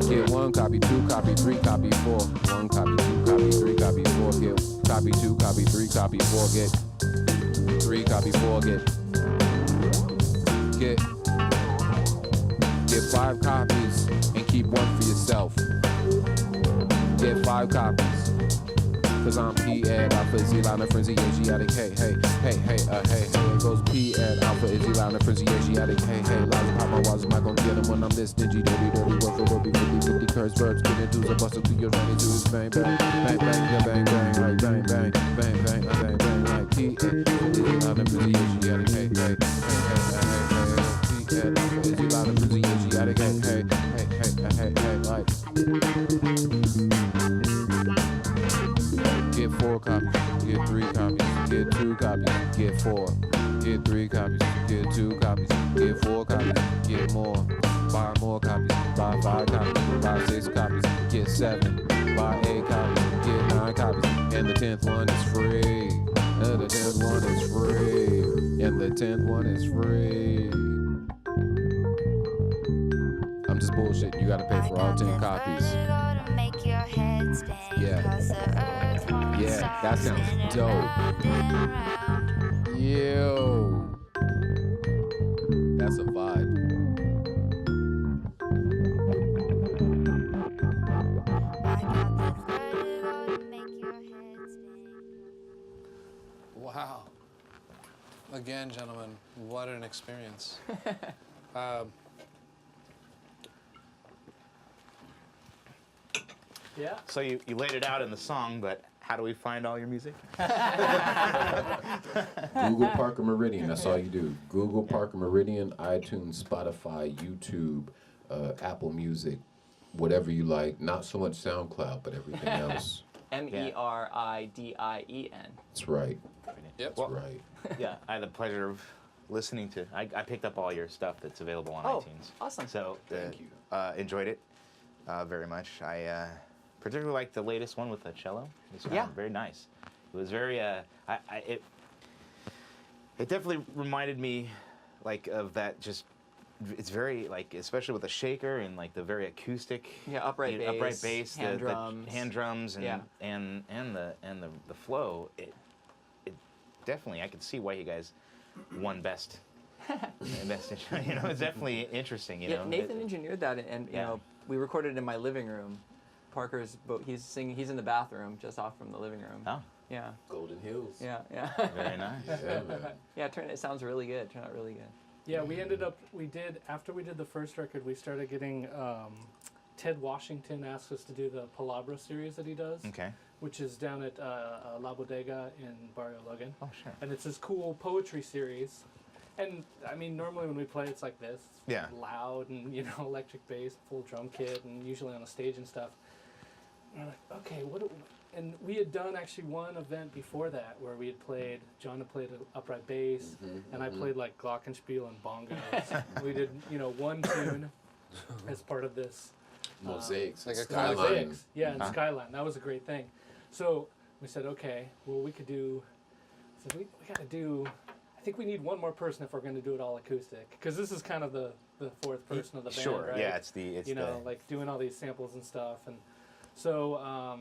Get 1 copy, 2 copy, 3 copy, 4. 1 copy, 2 copy, 3 copy, 4. Get copy, 2 copy, 3 copy, 4. Get 3 copy, 4. Get 5 copies and keep 1 for yourself. Get 5 copies. Cause I'm P at Alpha Izzy Liner Frenzy Asiatic. Hey, hey, hey, hey, hey, hey. It goes P at Alpha Izzy Liner Frenzy Asiatic. Hey, hey, Liza pop my walls, am I gonna get them when I'm this stingy? Dirty, dirty, work for Dobby, 50, 50 curse verbs. Get into the bust up to your journey to his bang, bang, bang, bang, bang, bang, like bang, bang, bang, bang, bang, bang, like P at Izzy Liner Frenzy Asiatic. Hey, hey, hey, hey, hey, hey. P at Alpha Izzy Liner Frenzy Asiatic. Hey, hey, hey, hey, hey, hey, like. Get 4 copies, get 3 copies, get 2 copies, get 4, get 3 copies, get 2 copies, get 4 copies, get more, buy more copies, buy 5 copies, buy 6 copies, get 7, buy 8 copies, get 9 copies, and the 10th one is free, and the 10th one is free, and the 10th one is free. I'm just bullshitting, you gotta pay for all 10 copies. Yeah. Yeah, that sounds dope. Yo. That's a vibe. Wow. Again, gentlemen, what an experience. Yeah. So you laid it out in the song, but how do we find all your music? Google Parker Meridien. That's all you do. Google Parker Meridien, iTunes, Spotify, YouTube, Apple Music, whatever you like. Not so much SoundCloud, but everything else. Meridien. That's right. Yep. That's right. Yeah, I had the pleasure of listening to. I picked up all your stuff that's available on Oh, iTunes. awesome. So Thank you. Enjoyed it very much. I particularly liked the latest one with the cello. It was Yeah. very nice. It was very. It definitely reminded me, like, of that. Just it's very like, especially with the shaker and like the very acoustic. Yeah, upright bass, hand the drums. hand drums, and Yeah. and the flow. It definitely, I could see why you guys won best. Best, you know, it's definitely interesting. You Yeah, know, Nathan engineered that, and you Yeah. know, we recorded it in my living room. Parker's, he's singing. He's in the bathroom, just off from the living room. Oh, Yeah, Golden Hills. yeah, yeah. very nice. Yeah, man. Yeah, it sounds really good. Turned out really good. Yeah, after we did the first record, we started getting, Ted Washington asked us to do the Palabra series that he does, Okay. which is down at La Bodega in Barrio Logan. Oh, sure. And it's this cool poetry series. And, I mean, normally when we play, it's like this. It's Yeah. loud and, you know, electric bass, full drum kit, and usually on a stage and stuff. And we're like, okay, and we had done actually one event before that where we had played, John had played an upright bass, and I played like glockenspiel and bongos. We did, you know, one tune as part of this. Mosaics. Like a Skyline. Mosaics. Yeah, and Skyline. That was a great thing. So we said, okay, well, we got to do, I think we need one more person if we're going to do it all acoustic. Because this is kind of the fourth person of the band, Sure. right? Yeah, it's you know, like doing all these samples and stuff. And so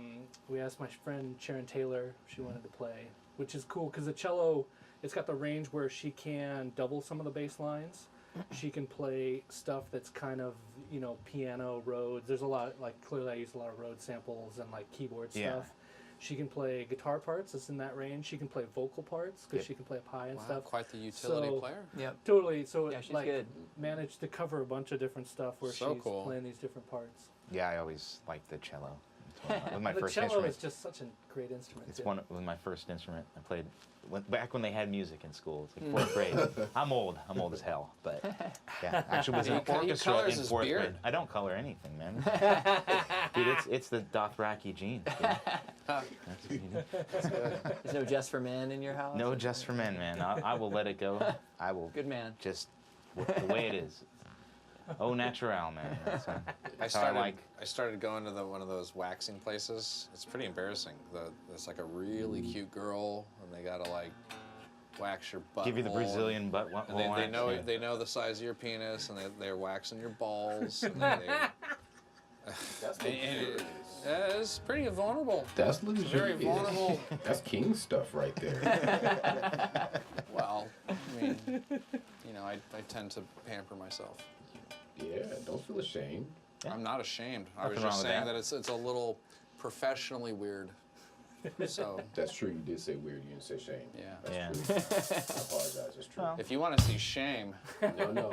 we asked my friend Sharon Taylor if she wanted to play, which is cool because the cello, it's got the range where she can double some of the bass lines. She can play stuff that's kind of, you know, piano, Rhodes. There's a lot, like, clearly I use a lot of Rhodes samples and, like, keyboard Yeah. stuff. She can play guitar parts, that's in that range. She can play vocal parts, because she can play up high and Wow, stuff. quite the utility So- player. Yep. Totally, so Yeah, it, she's like, good. managed to cover a bunch of different stuff where So she's cool. playing these different parts. Yeah, I always liked the cello. It was my The first cello instrument. is just such a great instrument. It's too. one. It was my first instrument. I played back when they had music in school. It's like fourth grade. I'm old as hell. But yeah, actually was in He an orchestra colors in his fourth beard. grade. I don't color anything, man. Dude, it's the Dothraki gene. There's no Just for Men in your house? No, just for men, man. I will let it go. I will Good man. just the way it is. Au natural, man. That's I how I like. started going to one of those waxing places. It's pretty embarrassing. It's like a really cute girl, and they gotta like wax your butt. Give you the Brazilian butt. And they know the size of your penis, and they're waxing your balls. And it's pretty vulnerable. That's It's very legit. vulnerable. That's king stuff right there. Well, I mean, you know, I tend to pamper myself. Yeah, don't feel ashamed. I'm not ashamed. I was Nothing wrong just with saying that. that it's a little professionally weird. So That's true. You did say weird. You didn't say shame. yeah. That's true. I apologize. It's true. If you want to see shame, No.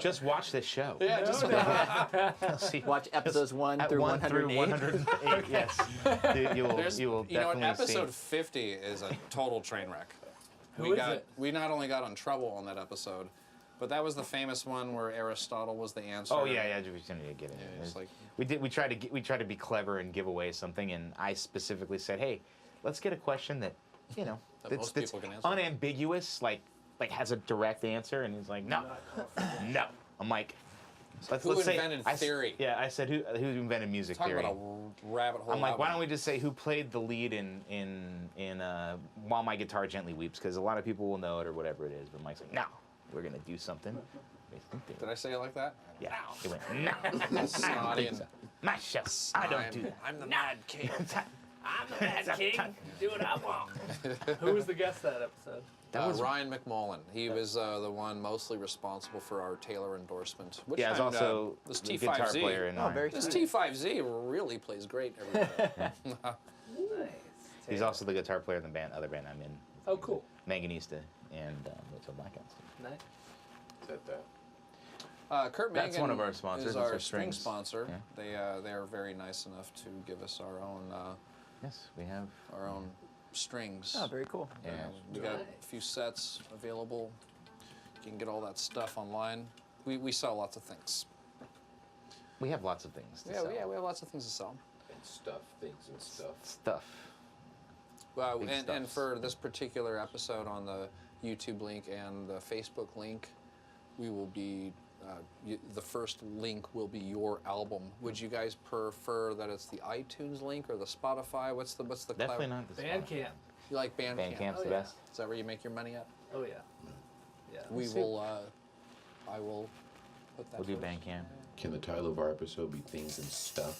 Just watch this show. yeah, just See, Watch episodes 1 through 108. 108. Yes. You will there's, you will you know what? definitely see. Episode 50 is a total train wreck. Who is it? We not only got in trouble on that episode, but that was the famous one where Aristotle was the answer. Oh yeah, we just need to get in. Yeah, it's like We tried to be clever and give away something, and I specifically said, hey, let's get a question that That most people can answer. unambiguous, like has a direct answer, and he's like, no. I'm like, let's Who say invented I, theory? Yeah, I said who invented music Talk theory. about a rabbit hole. I'm like, why album. don't we just say who played the lead in While My Guitar Gently Weeps? Because a lot of people will know it or whatever it is. But Mike's like, no, we're gonna do something. Did I say it like that? Yeah. He went, no. I don't Snotty think and so. My show. I don't do that. I'm the Mad King. I'm the Mad King. Do what I want. Who was the guest that episode? That was Ryan McMullen. He was the one mostly responsible for our Taylor endorsement. Which yeah. It's time, also this the T5Z. guitar player in mine. very This sweet. T5Z really plays great. Everybody. Nice. He's also the guitar player in the other band I'm in, Oh, cool. Manganista and Little Blackouts. Nice. Is that that? Kurt That's Mangan one of our sponsors. is That's our our string strings. sponsor. Yeah. They are very nice enough to give us our Yes, we have. own strings. Oh, very cool. Yeah. We got a few sets available. You can get all that stuff online. We sell lots of things. We have lots of things to Yeah, sell. we have lots of things to sell. And stuff, things and stuff. Stuff. Well, Big and stuffs. for this particular episode on the YouTube link and the Facebook link, we will be, the first link will be your album. Would you guys prefer that it's the iTunes link or the Spotify? What's the Definitely clever? not the Bandcamp. You like Bandcamp? Bandcamp's Oh, the yeah. best. Is that where you make your money at? Oh, yeah. Yeah. We will, I will put that We'll do first. Bandcamp. Can the title of our episode be things and stuff?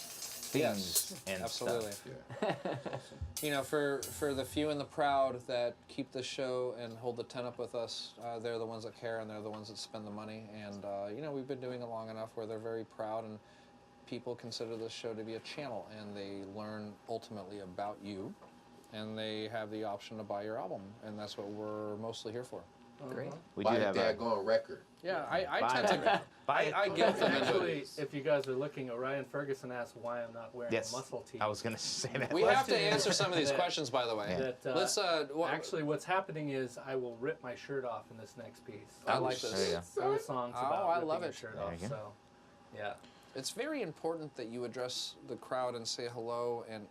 Things and Absolutely. stuff. Yeah. You know, for the few and the proud that keep the show and hold the tent up with us, they're the ones that care and they're the ones that spend the money. And, you know, we've been doing it long enough where they're very proud and people consider this show to be a channel and they learn ultimately about you and they have the option to buy your album. And that's what we're mostly here for. Great. We Buy do a have a. daggone record. Yeah, I Buy tend it. to. Buy I it. get them into Actually, it. if you guys are looking, Orion Ferguson asked why I'm not wearing Yes. a muscle tee. I was gonna say that. We have to question answer is some of these that- questions, by the way. that, Let's. Actually, what's happening is I will rip my shirt off in this next piece. I like There you this. go. Whole song's Oh, about I ripping love your it. shirt There off. you go. So, yeah. It's very important that you address the crowd and say hello and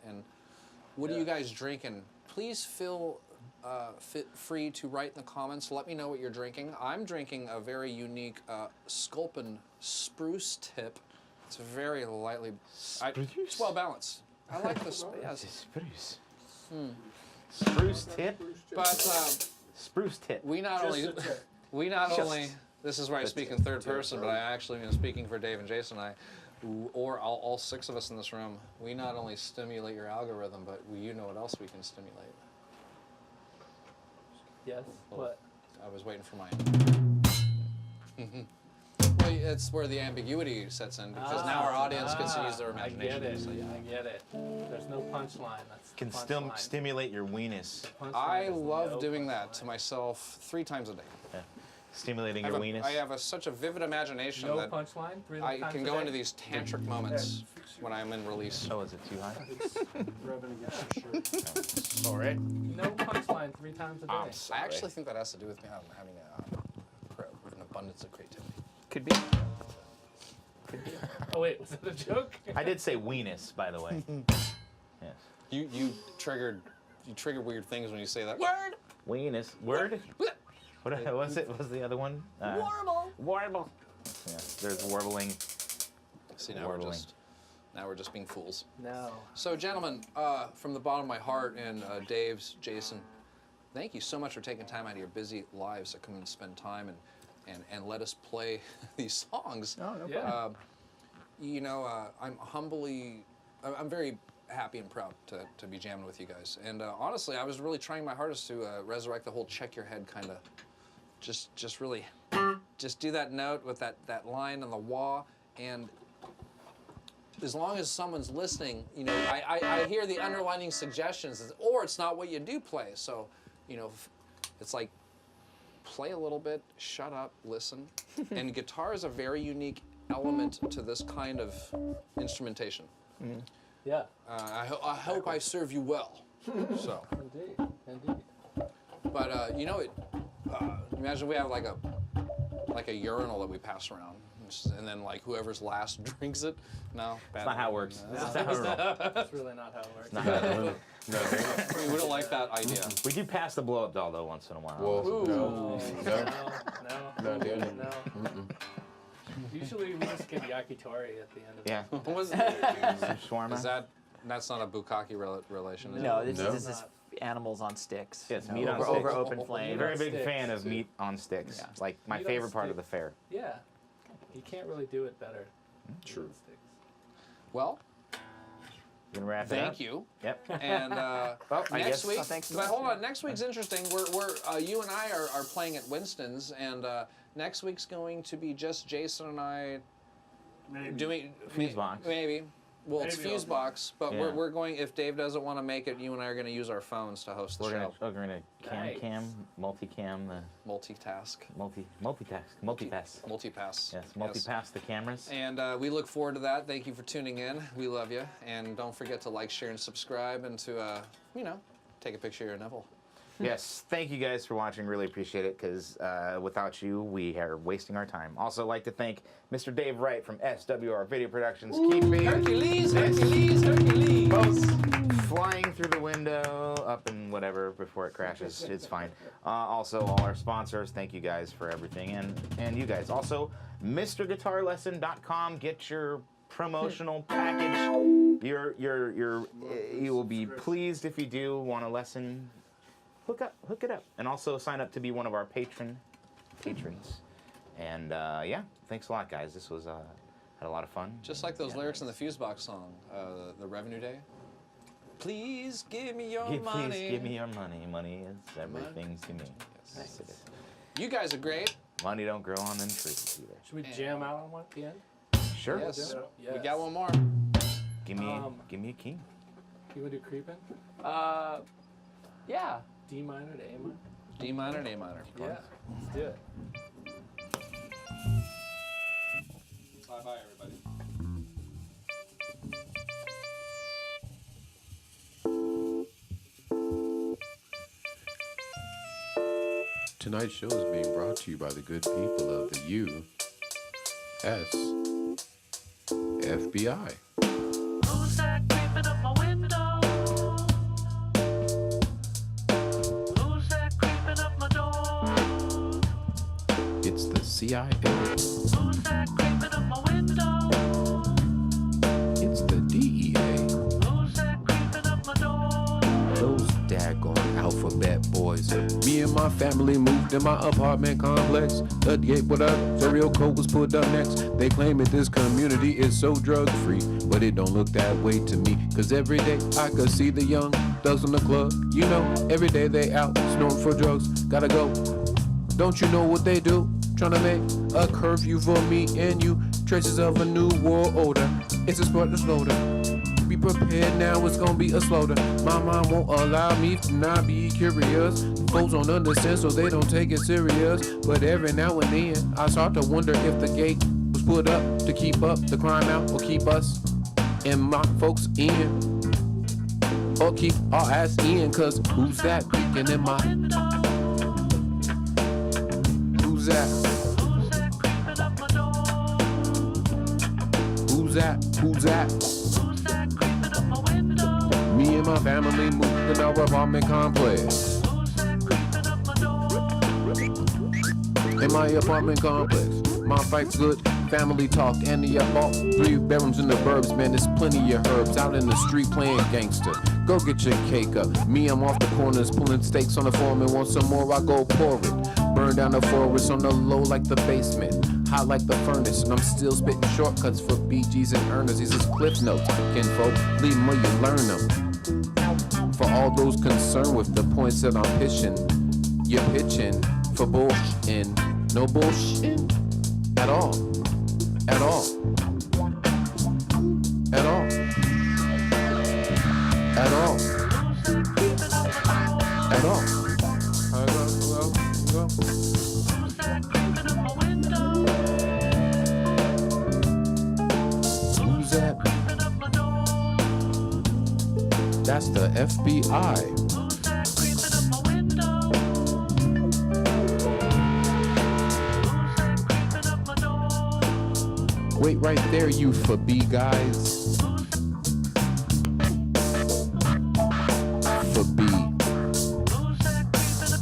what are Yeah. you guys drinking? Please feel free to write in the comments. Let me know what you're drinking. I'm drinking a very unique Sculpin Spruce Tip. It's very lightly. It's well balanced. I like this. Yes. Spruce. Spruce tip. But Spruce tip. we not only this is where I speak in third person, but I actually am speaking for Dave and Jason and I, or all six of us in this room. We not only stimulate your algorithm, but you know what else we can stimulate. Yes. What? I was waiting for mine. Well, it's where the ambiguity sets in because now our audience gets to use their I imagination. get it. So, yeah. I get it. There's no punchline. That's the Can punchline. stimulate your weenus. Punchline I is love no doing that punchline. to myself 3 times a day. Yeah. Stimulating I your have, weenus. I have such a vivid imagination No that punchline. 3 I times can a go day? into these tantric moments when I'm in release. Oh, is it too high? Rubbing against your shirt. Sorry. No punchline 3 times a day. I actually think that has to do with me having an abundance of creativity. Could be. Oh wait, was that a joke? I did say weenus, by the way. Yes. You triggered weird things when you say that word. Weenus. Word? What was it? What was the other one? Warble. Warble. Yeah, there's warbling. See, now Warbling. we're just being fools. No. So, gentlemen, from the bottom of my heart and Dave's, Jason, thank you so much for taking time out of your busy lives to come and spend time and let us play these songs. Oh, no Yeah. problem. You know, I'm very happy and proud to be jamming with you guys. And honestly, I was really trying my hardest to resurrect the whole check your head kind of, just really, just do that note with that line on the wah and as long as someone's listening, you know, I hear the underlining suggestions, or it's not what you do play. So, you know, it's like play a little bit, shut up, listen. And guitar is a very unique element to this kind of instrumentation. Yeah. I hope I serve you well. So, Indeed. but you know, imagine we have like a urinal that we pass around. And then, like, whoever's last drinks it. No, That's not how it works. That's not how it works. That's really not how it works. Not how it works. We wouldn't like that idea. We do pass the blow-up doll though once in a while. Well, No. Mm-mm. Usually we just get yakitori at the end of Yeah. What was Some shawarma. Is that's not a bukkake relation? Is it? No, this No. is animals on sticks. Yeah, it's you know, meat on over sticks. open flame. Very big sticks. fan of meat on sticks. Yeah. It's like my Meat on favorite part of the sticks. fair. Yeah. You can't really do it better. True. Well, You gonna wrap it up? thank you. Yep. And Well, I next guess. week, Oh, thanks so but much. hold on, next week's interesting. We're you and I are playing at Winston's, and next week's going to be just Jason and I doing Fusebox. Maybe. Well, it's Maybe I'll- Fusebox, but Yeah. we're going. If Dave doesn't want to make it, you and I are going to use our phones to host the We're show. gonna cam, multicam, the Multitask, multipass. multipass. Yes, multipass the cameras. And we look forward to that. Thank you for tuning in. We love you, and don't forget to like, share, and subscribe, and to you know, take a picture of your nipple. Yes, thank you guys for watching. Really appreciate it, because without you, we are wasting our time. Also, like to thank Mr. Dave Wright from SWR Video Productions. Keeping Hercules, this Hercules. boat flying through the window, up and whatever before it crashes. It's fine. Also, all our sponsors. Thank you guys for everything, and you guys. Also, MrGuitarLesson.com. Get your promotional package. You will be pleased if you do want a lesson. Hook it up, and also sign up to be one of our patrons. And yeah, thanks a lot, guys. This was had a lot of fun. Just like those lyrics in the Fusebox song, the Revenue Day. Please give me your money. Please give me your money. Money is everything to me. Yes, it is. You guys are great. Money don't grow on them trees either. Should we jam out on one at the end? Sure. Yes. Yes. We got one more. Give me a key. You want to do creeping? Yeah. D minor to A minor? D minor and A minor. Yeah. Let's do it. Bye-bye, everybody. Tonight's show is being brought to you by the good people of the U.S. FBI. Who's that creeping up my window? Who's that creeping up my door? It's the CIA. Who's that creeping up my window? It's the DEA. Who's that creeping up my door? Those daggone alphabet boys. Me and my family moved in my apartment complex. 38 what up, serial code was put up next. They claim that this community is so drug free, but it don't look that way to me. Cause every day I could see the young thugs in the club. You know, every day they out snorting for drugs. Gotta go. Don't you know what they do? Trying to make a curfew for me and you. Traces of a new world order. It's a sport that's loader. Be prepared now, it's gonna be a slaughter. My mom won't allow me to not be curious. Folks don't understand, so they don't take it serious. But every now and then, I start to wonder if the gate was put up to keep up the crime out, or keep us and my folks in, or keep our ass in. Cause who's that peeking in my? Who's that? Who's that creeping up my door? Who's that? Who's that? Who's that creeping up my window? Me and my family moved in our apartment complex. Who's that creeping up my door? In my apartment complex, my fight's good. Family talked, and the bought 3 bedrooms in the burbs. Man, there's plenty of herbs out in the street playing gangster. Go get your cake up. Me, I'm off the corners, pulling steaks on the form, and want some more, I go pour it. Burn down the forest on the low like the basement, hot like the furnace, and I'm still spitting shortcuts for BGs and earners. These is cliff notes, kinfolk. Leave them where you learn them. For all those concerned with the points that I'm pitching, you're pitching for bullshit, no bullshit at all. At all. At all. At all. At all. Who's that creeping up my window? Who's that? Creeping up my door. That's the FBI. Who's that creeping up my window? Who's that creeping up my door? Wait right there, you for B guys. For B. Who's that creeping up?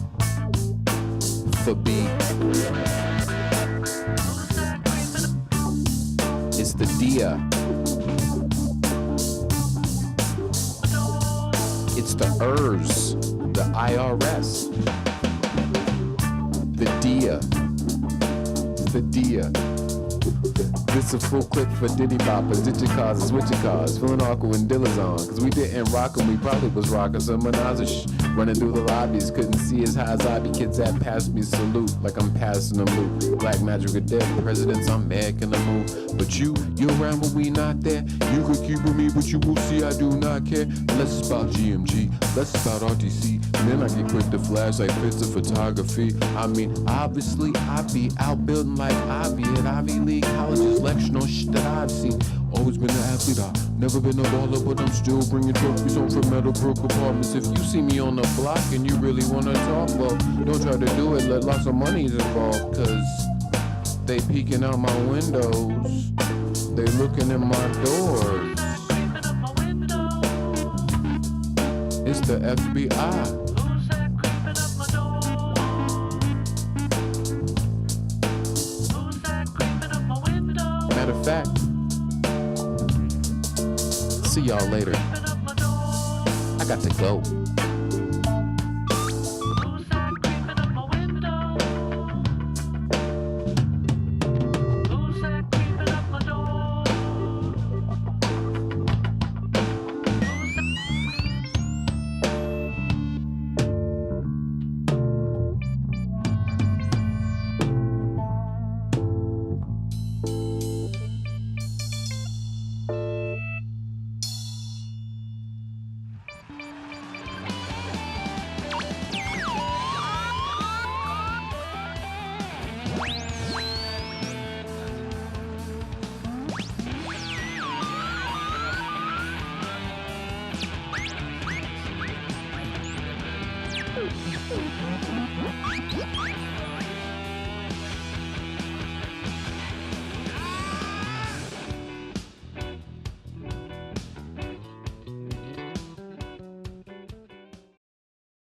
For B. Who's that creeping up? It's the DIA. It's the ERS. The IRS. The DIA. The DIA. This a full clip for Diddy Boppers, ditch your cars, switch your cars. Feeling awkward when Dilla's on, cause we didn't rock him, we probably was rocking some menage. Running through the lobbies, couldn't see as high as I be. Kids that passed me salute, like I'm passing a loop. Black magic or dead presidents, I'm making a move. But you around but we not there. You could keep with me, but you will see I do not care. Less about GMG, less about RTC. And then I get quick to flash like bits of photography. I mean, obviously I be out building like Ivy at Ivy League colleges, lecturing on shit that I've seen. Always been an athlete, I've never been a baller, but I'm still bringing trophies home from Meadowbrook apartments. If you see me on the block and you really wanna talk, well, don't try to do it, let lots of money involved, cause they peeking out my windows, they looking in my doors. Creeping up my window. It's the FBI. Who's that creeping up my door? Who's that creeping up my window? Matter of fact, see y'all later. Creeping up my door. I got to go. Who's that creeping up my window? Who's that creeping up my door?